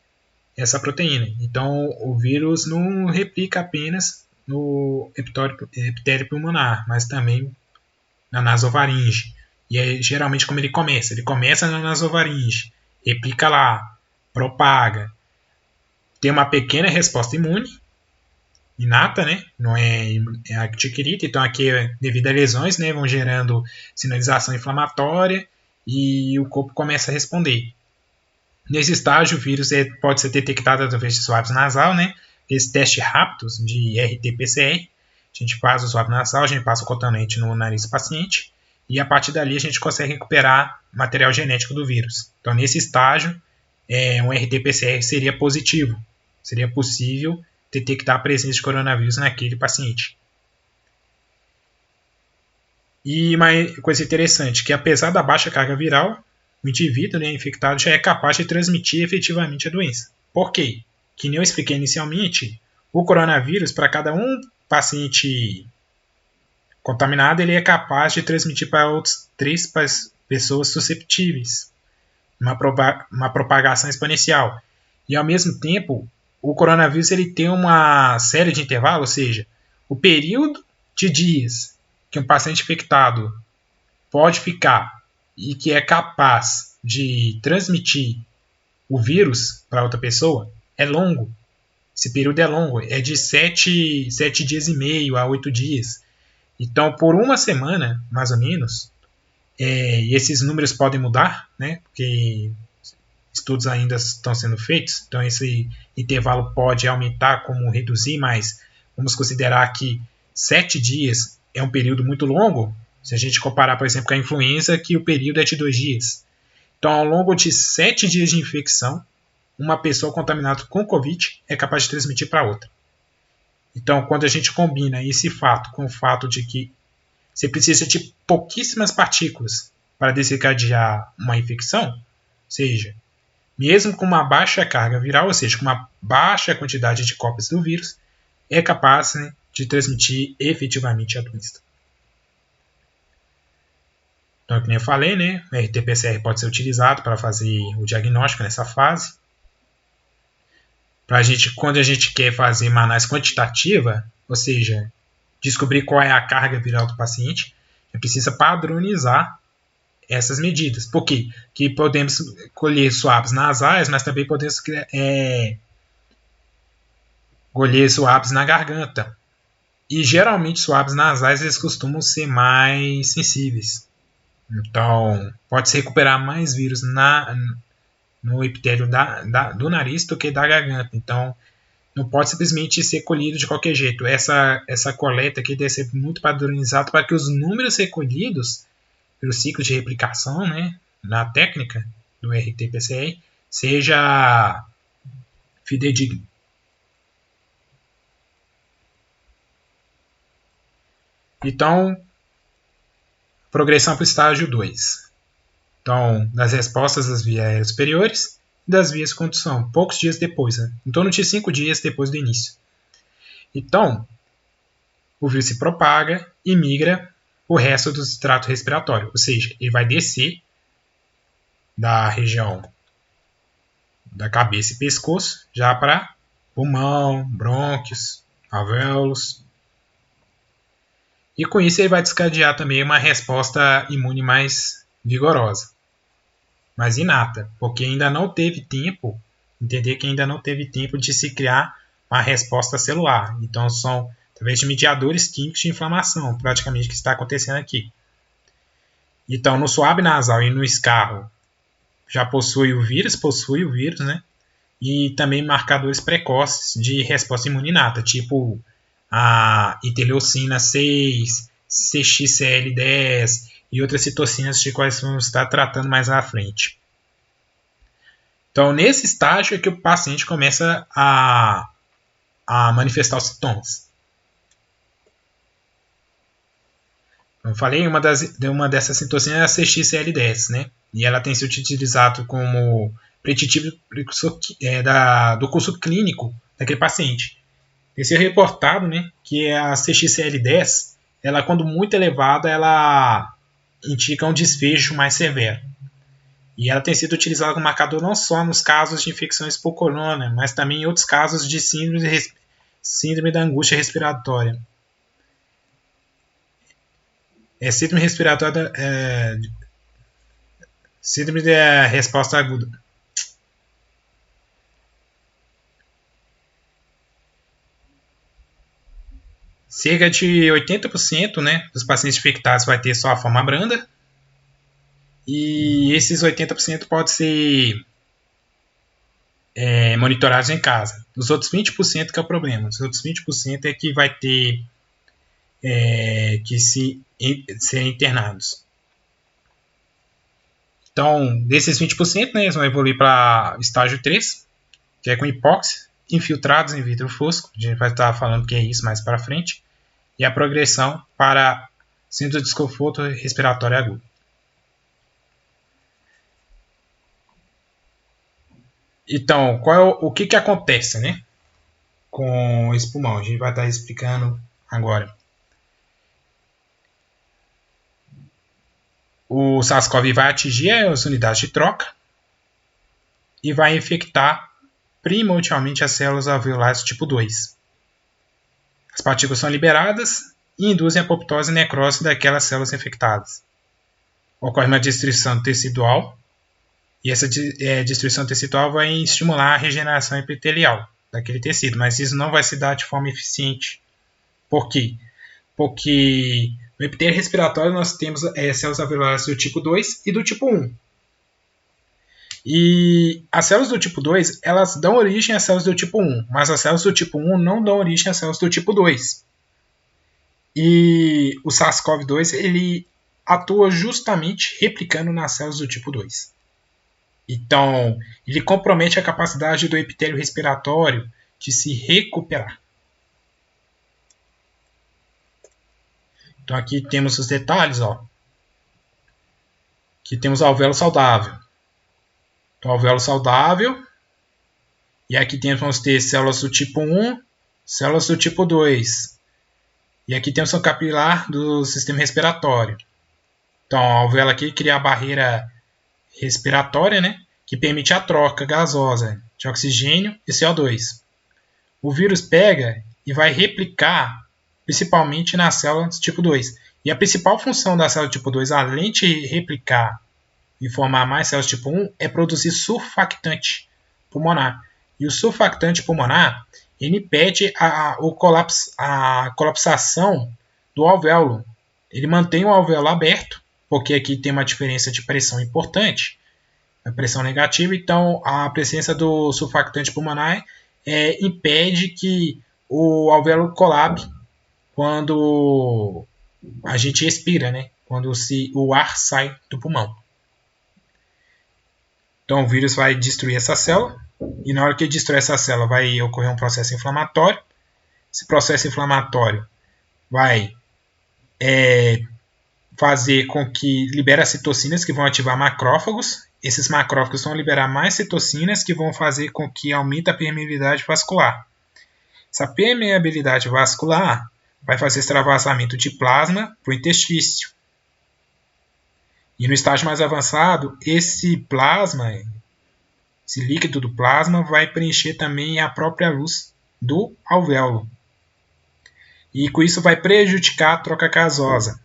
essa proteína. Então o vírus não replica apenas no epitélio pulmonar, mas também na nasofaringe. E é geralmente como ele começa. Ele começa na nasofaringe, replica lá, propaga, tem uma pequena resposta imune, inata, né? Não é adquirida. Então aqui, devido a lesões, né, vão gerando sinalização inflamatória e o corpo começa a responder. Nesse estágio, o vírus pode ser detectado através de swabs nasal, né? Esse teste rápido de RT-PCR. A gente faz o swab nasal, a gente passa o cotonete no nariz do paciente e a partir dali a gente consegue recuperar material genético do vírus. Então, nesse estágio, um RT-PCR seria positivo. Seria possível detectar a presença de coronavírus naquele paciente. E uma coisa interessante, que apesar da baixa carga viral, o indivíduo, né, infectado já é capaz de transmitir efetivamente a doença. Por quê? Que nem eu expliquei inicialmente, o coronavírus, para cada um paciente contaminado, ele é capaz de transmitir para outras 3 pessoas susceptíveis. Uma propagação exponencial. E ao mesmo tempo, o coronavírus ele tem uma série de intervalos, ou seja, o período de dias que um paciente infectado pode ficar e que é capaz de transmitir o vírus para outra pessoa é longo. Esse período é longo, é de 7 dias e meio a 8 dias. Então, por uma semana, mais ou menos, e esses números podem mudar, né? Porque estudos ainda estão sendo feitos, então esse intervalo pode aumentar como reduzir, mas vamos considerar que 7 dias é um período muito longo, se a gente comparar, por exemplo, com a influenza, que o período é de 2 dias. Então, ao longo de 7 dias de infecção, uma pessoa contaminada com Covid é capaz de transmitir para outra. Então, quando a gente combina esse fato com o fato de que você precisa de pouquíssimas partículas para desencadear uma infecção, ou seja, mesmo com uma baixa carga viral, ou seja, com uma baixa quantidade de cópias do vírus, é capaz, né, de transmitir efetivamente a doença. Então, como eu falei, né, o RT-PCR pode ser utilizado para fazer o diagnóstico nessa fase. Quando a gente quer fazer uma análise quantitativa, ou seja, descobrir qual é a carga viral do paciente, a gente precisa padronizar essas medidas. Por quê? Porque podemos colher swabs nasais, mas também podemos colher swabs na garganta. E geralmente swabs nasais eles costumam ser mais sensíveis. Então, pode-se recuperar mais vírus no epitélio do nariz do que da garganta. Então, não pode simplesmente ser colhido de qualquer jeito. Essa coleta aqui deve ser muito padronizada para que os números recolhidos pelo ciclo de replicação, né, na técnica do RT-PCR, seja fidedigno. Então, progressão para o estágio 2. Então, das respostas das vias aéreas superiores e das vias de condução, poucos dias depois, né? Em torno de 5 dias depois do início. Então, o vírus se propaga e migra o resto do trato respiratório, ou seja, ele vai descer da região da cabeça e pescoço já para pulmão, brônquios, alvéolos. E com isso ele vai desencadear também uma resposta imune mais vigorosa, mais inata, porque ainda não teve tempo, entender que ainda não teve tempo de se criar uma resposta celular. Então são através de mediadores químicos de inflamação, praticamente, que está acontecendo aqui. Então no suave nasal e no escarro já possui o vírus, né? E também marcadores precoces de resposta imune inata, tipo a interleucina 6, CXCL10 e outras citocinas de quais vamos estar tratando mais à frente. Então, nesse estágio é que o paciente começa a manifestar os sintomas. Como eu falei, uma dessas citocinas é a CXCL10, né? E ela tem sido utilizada como preditivo do curso clínico daquele paciente. Tem sido reportado, né, que a CXCL10, ela, quando muito elevada, ela indica um desfecho mais severo. E ela tem sido utilizada como marcador não só nos casos de infecções por corona, mas também em outros casos de síndrome da angústia respiratória. Síndrome respiratória, síndrome da resposta aguda. Cerca de 80%, né, dos pacientes infectados vai ter só a forma branda. E esses 80% podem ser monitorados em casa. Os outros 20% que é o problema. Os outros 20% é que vai ter que serem internados. Então, desses 20%, né, eles vão evoluir para estágio 3, que é com hipóxia, infiltrados em vidro fosco. A gente vai estar falando que é isso mais para frente. E a progressão para síndrome de desconforto respiratório agudo. Então, o que acontece, né, com esse pulmão? A gente vai estar explicando agora. O SARS-CoV vai atingir as unidades de troca e vai infectar primordialmente as células alveolares do tipo 2. As partículas são liberadas e induzem a apoptose e necrose daquelas células infectadas. Ocorre uma destruição tecidual, e essa destruição tecidual vai estimular a regeneração epitelial daquele tecido, mas isso não vai se dar de forma eficiente. Por quê? Porque no epitélio respiratório nós temos células alveolares do tipo 2 e do tipo 1. E as células do tipo 2, elas dão origem às células do tipo 1, mas as células do tipo 1 não dão origem às células do tipo 2. E o SARS-CoV-2, ele atua justamente replicando nas células do tipo 2. Então, ele compromete a capacidade do epitélio respiratório de se recuperar. Então, aqui temos os detalhes, ó. Aqui temos o alvéolo saudável. Então, alvéolo saudável. E aqui vamos ter células do tipo 1, células do tipo 2. E aqui temos o capilar do sistema respiratório. Então, a alvéola aqui cria a barreira respiratória, né, que permite a troca gasosa de oxigênio e CO2. O vírus pega e vai replicar principalmente nas células tipo 2. E a principal função da célula tipo 2, além de replicar e formar mais células tipo 1, é produzir surfactante pulmonar. E o surfactante pulmonar ele impede a colapsação do alvéolo. Ele mantém o alvéolo aberto, porque aqui tem uma diferença de pressão importante, a pressão negativa, então a presença do surfactante pulmonar impede que o alvéolo colapse quando a gente expira, né? Quando o ar sai do pulmão. Então o vírus vai destruir essa célula, e na hora que ele destrói essa célula vai ocorrer um processo inflamatório. Esse processo inflamatório vai fazer com que libere as citocinas que vão ativar macrófagos. Esses macrófagos vão liberar mais citocinas que vão fazer com que aumente a permeabilidade vascular. Essa permeabilidade vascular vai fazer extravasamento de plasma para o intestício. E no estágio mais avançado, esse plasma, esse líquido do plasma, vai preencher também a própria luz do alvéolo. E com isso vai prejudicar a troca gasosa.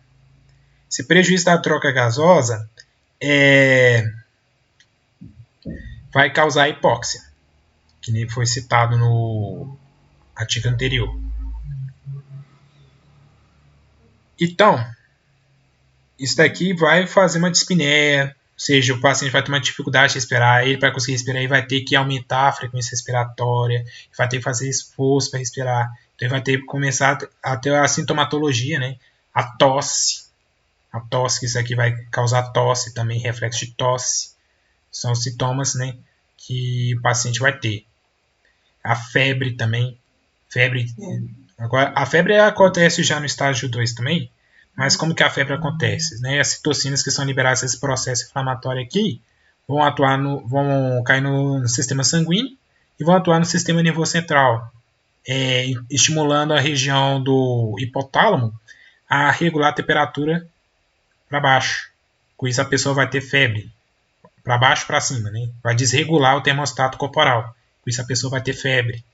Esse prejuízo da troca gasosa vai causar hipóxia, que nem foi citado no artigo anterior. Então, isso daqui vai fazer uma dispneia, ou seja, o paciente vai ter uma dificuldade de respirar, ele para conseguir respirar, ele vai ter que aumentar a frequência respiratória, vai ter que fazer esforço para respirar, então ele vai ter que começar a ter a sintomatologia, né? A tosse, que isso aqui vai causar tosse também, reflexo de tosse, são os sintomas, né, que o paciente vai ter. A febre também, agora, a febre acontece já no estágio 2 também, mas como que a febre acontece? Né? As citocinas que são liberadas nesse processo inflamatório aqui vão cair no sistema sanguíneo e vão atuar no sistema nervoso central, estimulando a região do hipotálamo a regular a temperatura para baixo. Com isso a pessoa vai ter febre, para baixo para cima, né? Vai desregular o termostato corporal. Com isso a pessoa vai ter febre.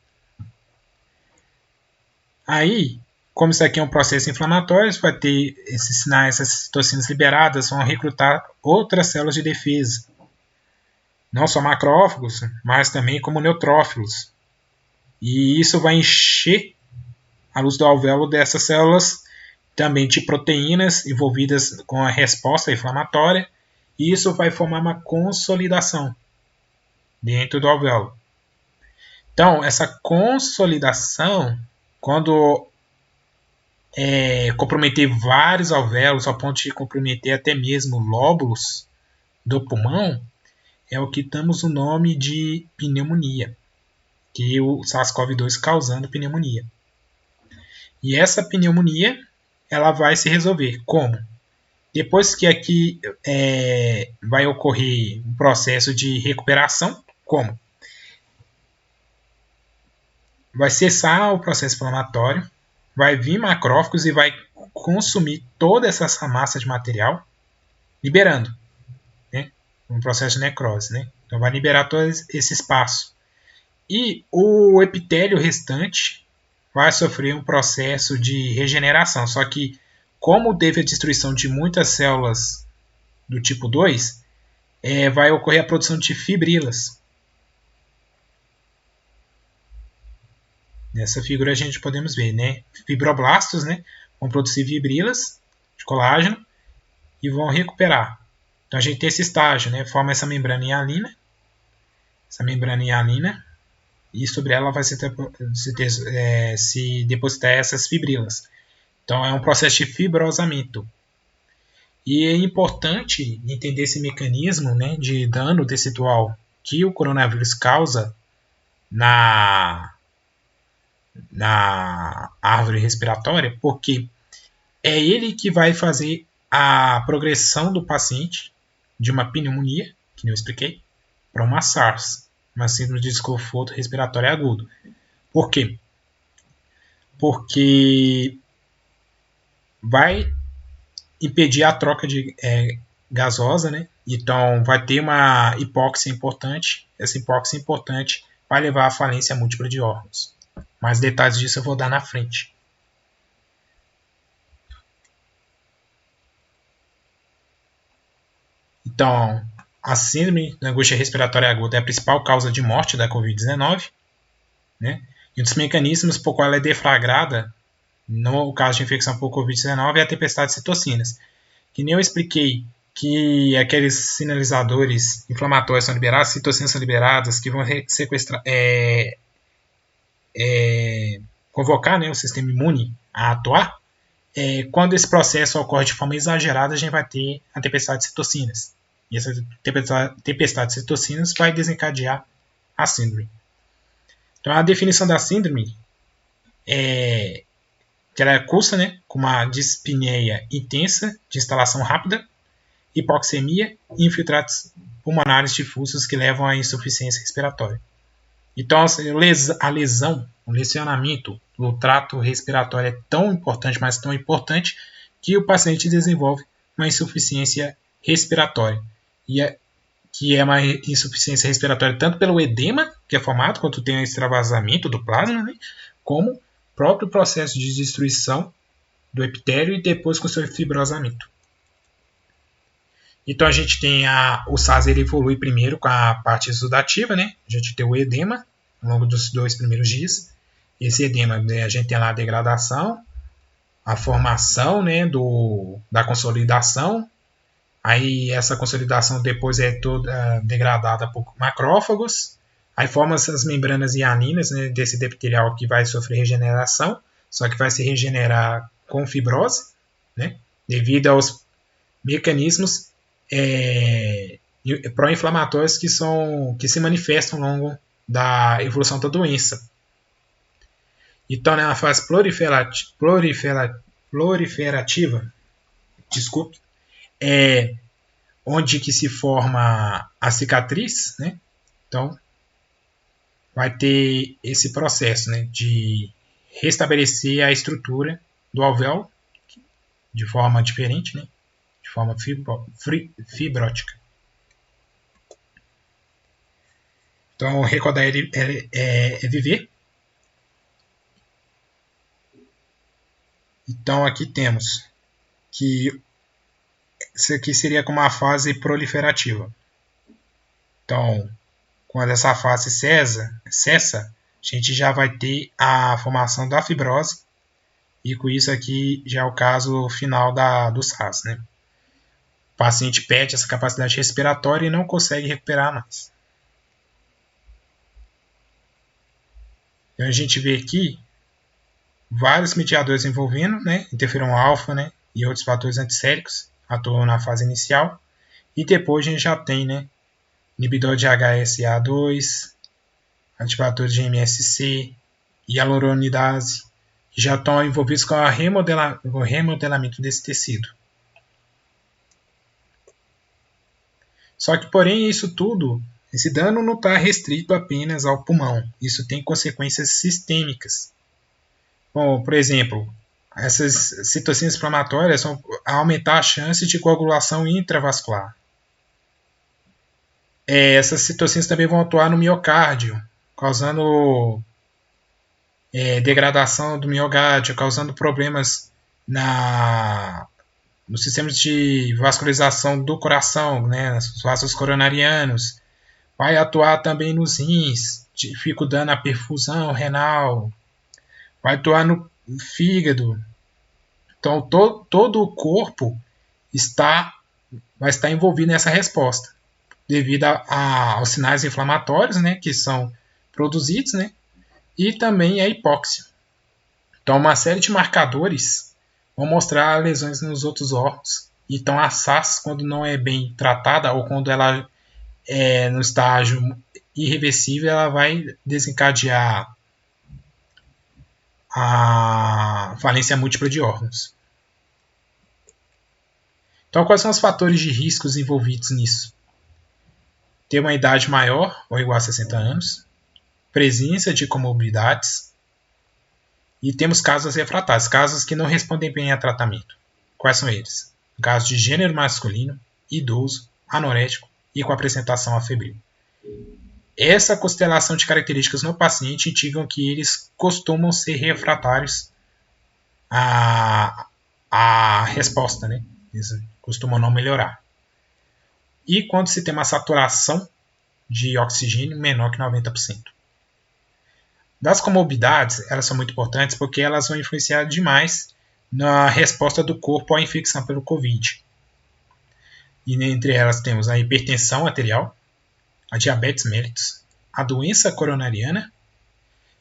Aí, como isso aqui é um processo inflamatório, você vai ter esses sinais, essas citocinas liberadas vão recrutar outras células de defesa. Não só macrófagos, mas também como neutrófilos. E isso vai encher a luz do alvéolo dessas células, também de proteínas envolvidas com a resposta inflamatória, e isso vai formar uma consolidação dentro do alvéolo. Então, essa consolidação, quando comprometer vários alvéolos, ao ponto de comprometer até mesmo lóbulos do pulmão, é o que damos o nome de pneumonia, que é o SARS-CoV-2 causando pneumonia. E essa pneumonia ela vai se resolver como? Depois que aqui vai ocorrer um processo de recuperação, como? Vai cessar o processo inflamatório, vai vir macrófagos e vai consumir toda essa massa de material, liberando, né? Um processo de necrose, né? Então vai liberar todo esse espaço. E o epitélio restante vai sofrer um processo de regeneração. Só que, como teve a destruição de muitas células do tipo 2, vai ocorrer a produção de fibrilas. Nessa figura a gente podemos ver, né? Fibroblastos, né? Vão produzir fibrilas de colágeno e vão recuperar. Então a gente tem esse estágio, né? Forma essa membrana hialina. E sobre ela vai se depositar essas fibrilas. Então é um processo de fibrosamento. E é importante entender esse mecanismo, né, de dano tecidual que o coronavírus causa na árvore respiratória, porque é ele que vai fazer a progressão do paciente de uma pneumonia, que eu expliquei, para uma SARS, uma síndrome de desconforto respiratório agudo. Por quê? Porque vai impedir a troca de gasosa, né? Então vai ter uma hipóxia importante. Essa hipóxia importante vai levar à falência múltipla de órgãos. Mais detalhes disso eu vou dar na frente. Então, a síndrome da angústia respiratória aguda é a principal causa de morte da Covid-19, né? E um dos mecanismos por qual ela é deflagrada no caso de infecção por Covid-19 é a tempestade de citocinas. Que nem eu expliquei que aqueles sinalizadores inflamatórios são liberados, citocinas são liberadas, que vão sequestrar, convocar, né, o sistema imune a atuar. Quando esse processo ocorre de forma exagerada, a gente vai ter a tempestade de citocinas. E essa tempestade de citocinas vai desencadear a síndrome. Então, a definição da síndrome é que ela cursa, né, com uma dispneia intensa, de instalação rápida, hipoxemia e infiltrados pulmonares difusos que levam à insuficiência respiratória. Então, a lesão, o lesionamento do trato respiratório é tão importante, mas tão importante, que o paciente desenvolve uma insuficiência respiratória. Que é uma insuficiência respiratória tanto pelo edema, que é formado quando tem o extravasamento do plasma, né, como o próprio processo de destruição do epitélio e depois com seu fibrosamento. Então a gente tem o SARS, ele evolui primeiro com a parte exudativa, né? A gente tem o edema ao longo dos 2 primeiros dias. Esse edema, né, a gente tem lá a degradação, a formação, né, da consolidação. Aí essa consolidação depois é toda degradada por macrófagos. Aí forma as membranas hialinas, né, desse epitelial que vai sofrer regeneração, só que vai se regenerar com fibrose, né, devido aos mecanismos pró-inflamatórios que se manifestam ao longo da evolução da doença. Então, na fase proliferativa, desculpe, onde que se forma a cicatriz, né? Então, vai ter esse processo, né, de restabelecer a estrutura do alvéolo de forma diferente, né? De forma fibrótica. Então, recordar ele é viver. Então, aqui temos que isso aqui seria como uma fase proliferativa. Então, quando essa fase cessa, a gente já vai ter a formação da fibrose, e com isso aqui já é o caso final do SARS, né? O paciente perde essa capacidade respiratória e não consegue recuperar mais. Então a gente vê aqui vários mediadores envolvendo, né? Interferon alfa, né? E outros fatores antisséricos atuam na fase inicial. E depois a gente já tem, né, inibidor de HSA2, ativatores de MSC, hialuronidase, que já estão envolvidos com o remodelamento desse tecido. Só que, porém, isso tudo, esse dano não está restrito apenas ao pulmão. Isso tem consequências sistêmicas. Bom, por exemplo, essas citocinas inflamatórias vão aumentar a chance de coagulação intravascular. Essas citocinas também vão atuar no miocárdio, causando degradação do miocárdio, causando problemas nos sistemas de vascularização do coração, né, nos vasos coronarianos. Vai atuar também nos rins, dificultando a perfusão renal. Vai atuar no fígado. Então, todo o corpo vai estar envolvido nessa resposta, devido aos sinais inflamatórios, né, que são produzidos, né, e também a hipóxia. Então, uma série de marcadores vão mostrar lesões nos outros órgãos. Então, a SARS, quando não é bem tratada ou quando ela é no estágio irreversível, ela vai desencadear a falência múltipla de órgãos. Então, quais são os fatores de riscos envolvidos nisso? Ter uma idade maior ou igual a 60 anos, presença de comorbidades, e temos casos refratários, casos que não respondem bem a tratamento. Quais são eles? Casos de gênero masculino, idoso, anorético e com apresentação afebril. Essa constelação de características no paciente indicam que eles costumam ser refratários à resposta, né? Eles costumam não melhorar. e quando se tem uma saturação de oxigênio menor que 90%. Das comorbidades, elas são muito importantes porque elas vão influenciar demais na resposta do corpo à infecção pelo Covid. E entre elas temos a hipertensão arterial, a diabetes mellitus, a doença coronariana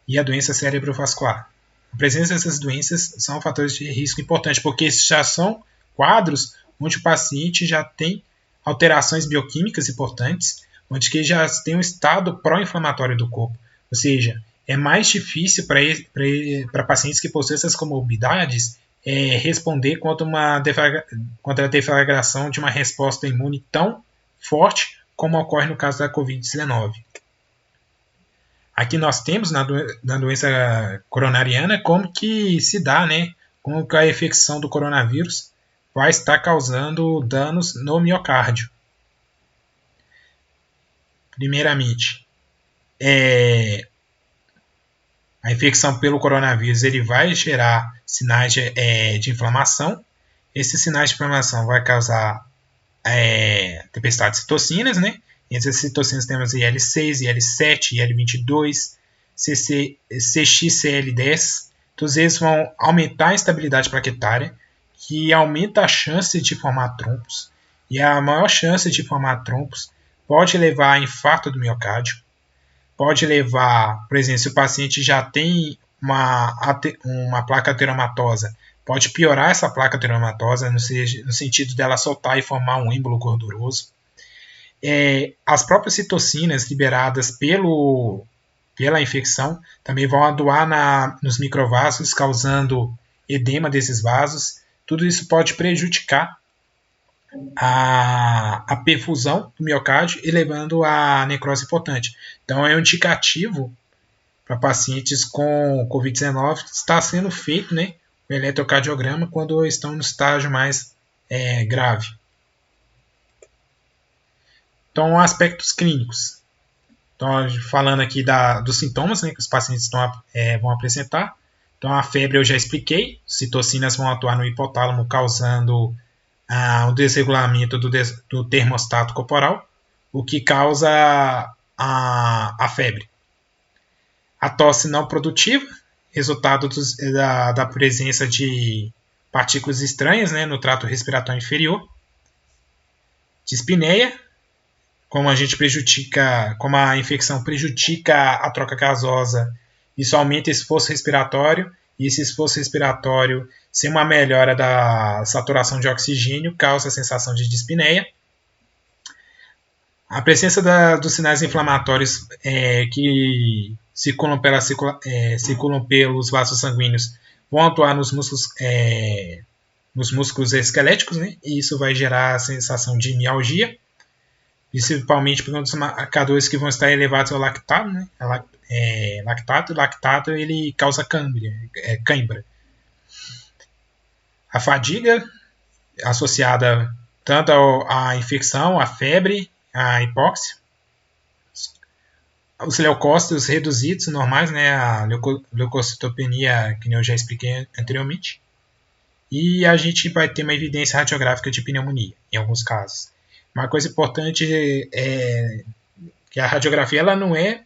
e a doença cerebrovascular. A presença dessas doenças são fatores de risco importantes, porque esses já são quadros onde o paciente já tem alterações bioquímicas importantes, onde que já tem um estado pró-inflamatório do corpo. Ou seja, é mais difícil para pacientes que possuem essas comorbidades responder contra a deflagração de uma resposta imune tão forte como ocorre no caso da Covid-19. Aqui nós temos na doença coronariana como que se dá, né? Como que a infecção do coronavírus vai estar causando danos no miocárdio. Primeiramente, a infecção pelo coronavírus ele vai gerar sinais de inflamação. Esses sinais de inflamação vai causar tempestade de citocinas, né? Entre as citocinas temos IL-6, IL-7, IL-22, CXCL10. Todos eles vão aumentar a instabilidade plaquetária, que aumenta a chance de formar trombos. E a maior chance de formar trombos pode levar a infarto do miocárdio, pode levar, por exemplo, se o paciente já tem uma placa ateromatosa, pode piorar essa placa ateromatosa no sentido dela soltar e formar um êmbolo gorduroso. As próprias citocinas liberadas pela infecção também vão atuar nos microvasos, causando edema desses vasos. Tudo isso pode prejudicar a perfusão do miocárdio e levando a necrose importante. Então é um indicativo para pacientes com Covid-19 está sendo feito, né, o eletrocardiograma quando estão no estágio mais grave. Então, aspectos clínicos. Então, falando aqui dos sintomas, né, que os pacientes vão apresentar. Então, a febre eu já expliquei. Citocinas vão atuar no hipotálamo, causando o desregulamento do termostato corporal, o que causa a febre. A tosse não produtiva, resultado da presença de partículas estranhas, né, no trato respiratório inferior. Dispneia, como a infecção prejudica a troca gasosa, isso aumenta o esforço respiratório, e esse esforço respiratório, sem uma melhora da saturação de oxigênio, causa a sensação de dispneia. A presença dos sinais inflamatórios que circulam pelos vasos sanguíneos vão atuar nos músculos esqueléticos, né? E isso vai gerar a sensação de mialgia, principalmente por um dos marcadores que vão estar elevados ao lactato, né? Lactato ele causa cãibra. A fadiga associada tanto à infecção, à febre, à hipóxia. Os leucócitos reduzidos normais, né? A leucocitopenia, que eu já expliquei anteriormente. E a gente vai ter uma evidência radiográfica de pneumonia, em alguns casos. Uma coisa importante é que a radiografia ela não é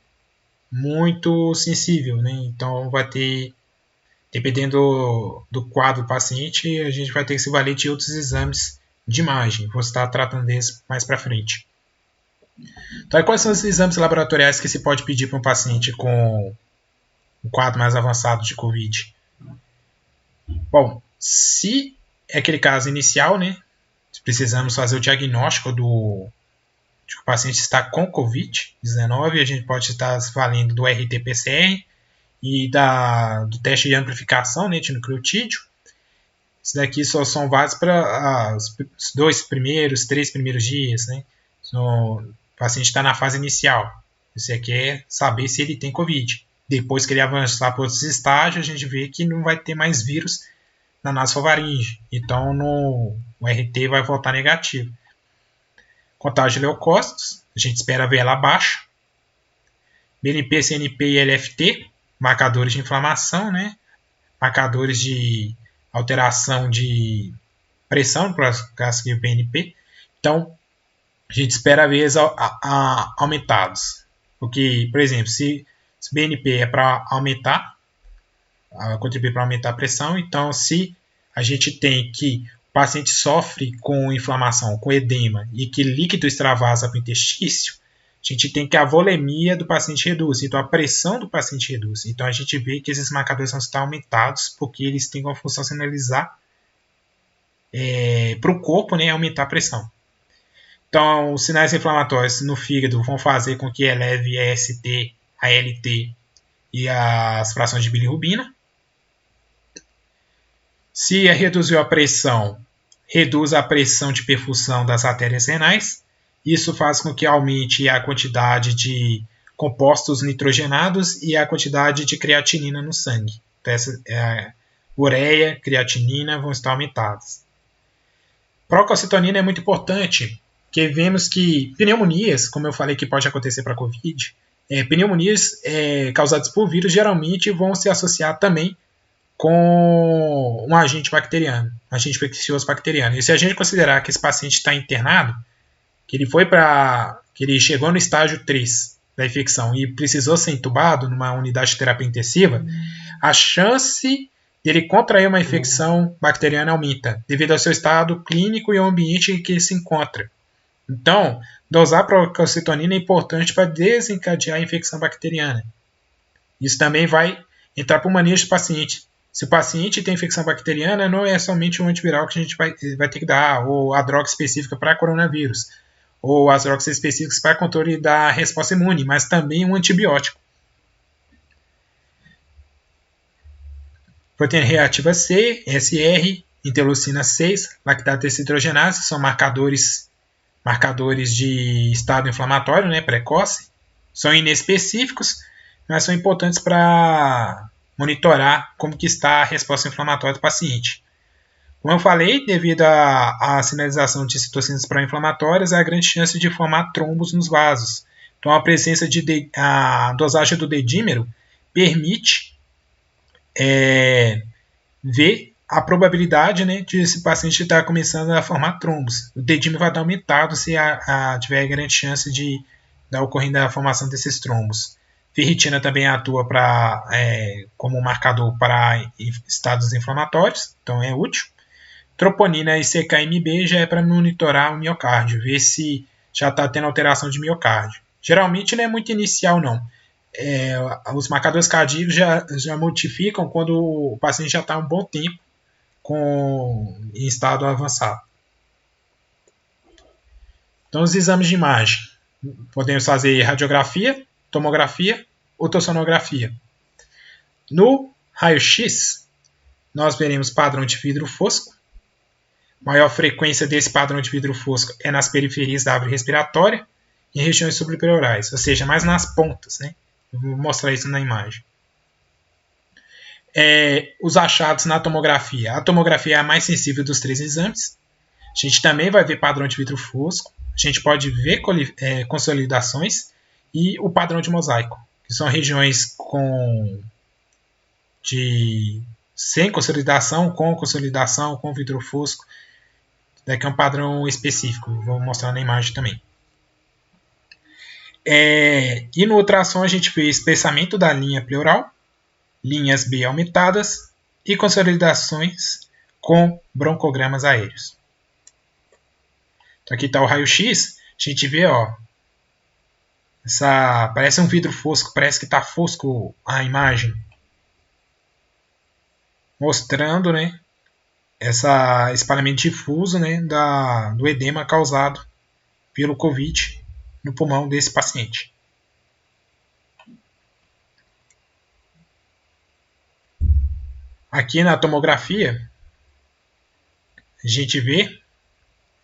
muito sensível, né? Então vai ter, dependendo do quadro do paciente, a gente vai ter que se valer de outros exames de imagem. Vou estar tratando deles mais para frente. Então, quais são os exames laboratoriais que se pode pedir para um paciente com um quadro mais avançado de COVID? Bom, se é aquele caso inicial, né? Precisamos fazer o diagnóstico de que o paciente está com Covid-19, a gente pode estar valendo do RT-PCR e do teste de amplificação, né, de nucleotídeo. Isso daqui só são válidos para os 3 primeiros dias, né? O paciente está na fase inicial. Você quer saber se ele tem Covid. Depois que ele avançar para outros estágios, a gente vê que não vai ter mais vírus na nasofaringe. Então, o RT vai voltar negativo. Contagem de leucócitos, a gente espera ver ela baixa. BNP, CNP e LFT, marcadores de inflamação, né? Marcadores de alteração de pressão para classificar o BNP. Então, a gente espera ver eles aumentados. Porque, por exemplo, se BNP é para aumentar, contribuir para aumentar a pressão, então se a gente tem que o paciente sofre com inflamação, com edema, e que líquido extravasa para o interstício, a gente tem que a volemia do paciente reduz, então a pressão do paciente reduz. Então a gente vê que esses marcadores vão estar aumentados, porque eles têm uma função sinalizar para o corpo, né, aumentar a pressão. Então, os sinais inflamatórios no fígado vão fazer com que eleve a AST, a ALT e as frações de bilirrubina. Se reduziu a pressão, reduz a pressão de perfusão das artérias renais. Isso faz com que aumente a quantidade de compostos nitrogenados e a quantidade de creatinina no sangue. Então, ureia, creatinina vão estar aumentadas. Procalcitonina é muito importante, porque vemos que pneumonias, como eu falei que pode acontecer para a Covid, pneumonias causadas por vírus geralmente vão se associar também com um agente bacteriano, um agente infeccioso bacteriano. E se a gente considerar que esse paciente está internado, que ele chegou no estágio 3 da infecção e precisou ser entubado numa unidade de terapia intensiva, a chance dele contrair uma infecção bacteriana aumenta, devido ao seu estado clínico e ao ambiente em que ele se encontra. Então, dosar procalcitonina é importante para desencadear a infecção bacteriana. Isso também vai entrar para o manejo do paciente. Se o paciente tem infecção bacteriana, não é somente um antiviral que a gente vai ter que dar, ou a droga específica para coronavírus, ou as drogas específicas para controle da resposta imune, mas também um antibiótico. Proteína reativa C, SR, interleucina 6, lactato desidrogenase, são marcadores de estado inflamatório, né, precoce. São inespecíficos, mas são importantes para monitorar como que está a resposta inflamatória do paciente. Como eu falei, devido à sinalização de citocinas pró-inflamatórias, há grande chance de formar trombos nos vasos. Então, a presença a dosagem do dedímero permite ver a probabilidade, né, de esse paciente estar começando a formar trombos. O dedímero vai estar aumentado se tiver grande chance de ocorrendo a formação desses trombos. Ferritina também atua como marcador para estados inflamatórios, então é útil. Troponina e CKMB já é para monitorar o miocárdio, ver se já está tendo alteração de miocárdio. Geralmente não é muito inicial, não. Os marcadores cardíacos já modificam quando o paciente já está um bom tempo em estado avançado. Então, os exames de imagem. Podemos fazer radiografia, tomografia, ultrassonografia. No raio-x, nós veremos padrão de vidro fosco. Maior frequência desse padrão de vidro fosco é nas periferias da árvore respiratória e em regiões subpleurais, ou seja, mais nas pontas, né? Eu vou mostrar isso na imagem. Os achados na tomografia. A tomografia é a mais sensível dos 3 exames. A gente também vai ver padrão de vidro fosco. A gente pode ver consolidações e o padrão de mosaico, que são regiões sem consolidação, com vidro fosco. Daqui é um padrão específico, vou mostrar na imagem também. E no ultrassom a gente vê espessamento da linha pleural, linhas B aumentadas e consolidações com broncogramas aéreos. Então aqui está o raio-x, a gente vê, parece um vidro fosco, parece que está fosco a imagem, mostrando, né, esse espalhamento difuso, né, do edema causado pelo Covid no pulmão desse paciente. Aqui na tomografia, a gente vê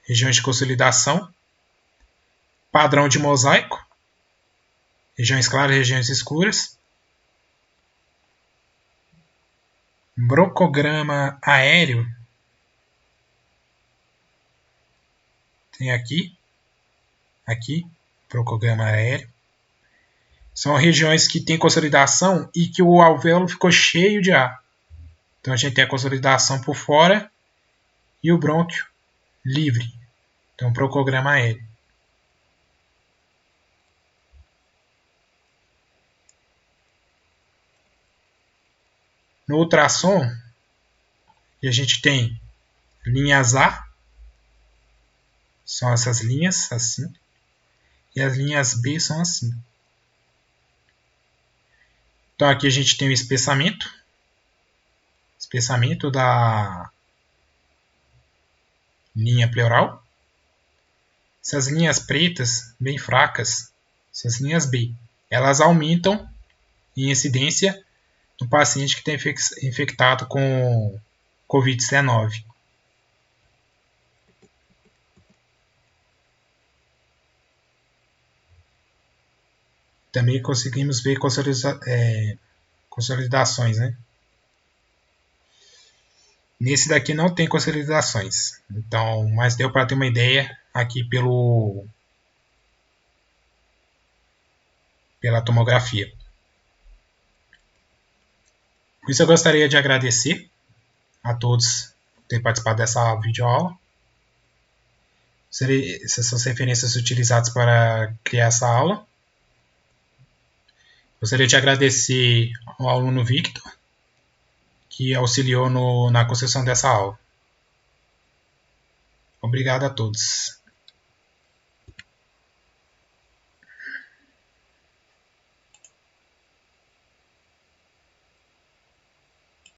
regiões de consolidação, padrão de mosaico, regiões claras e regiões escuras, broncograma aéreo, tem aqui, broncograma aéreo. São regiões que tem consolidação e que o alvéolo ficou cheio de ar. Então a gente tem a consolidação por fora e o brônquio livre. Então, broncograma aéreo. No ultrassom, a gente tem linhas A, são essas linhas assim, e as linhas B são assim. Então aqui a gente tem o espessamento da linha pleural. Essas linhas pretas, bem fracas, essas linhas B, elas aumentam em incidência no paciente que está infectado com Covid-19. Também conseguimos ver consolidações, né? Nesse daqui não tem consolidações, então, mas deu para ter uma ideia aqui pela tomografia. Por isso eu gostaria de agradecer a todos por terem participado dessa videoaula. Essas são as referências utilizadas para criar essa aula. Gostaria de agradecer ao aluno Victor, que auxiliou na construção dessa aula. Obrigado a todos.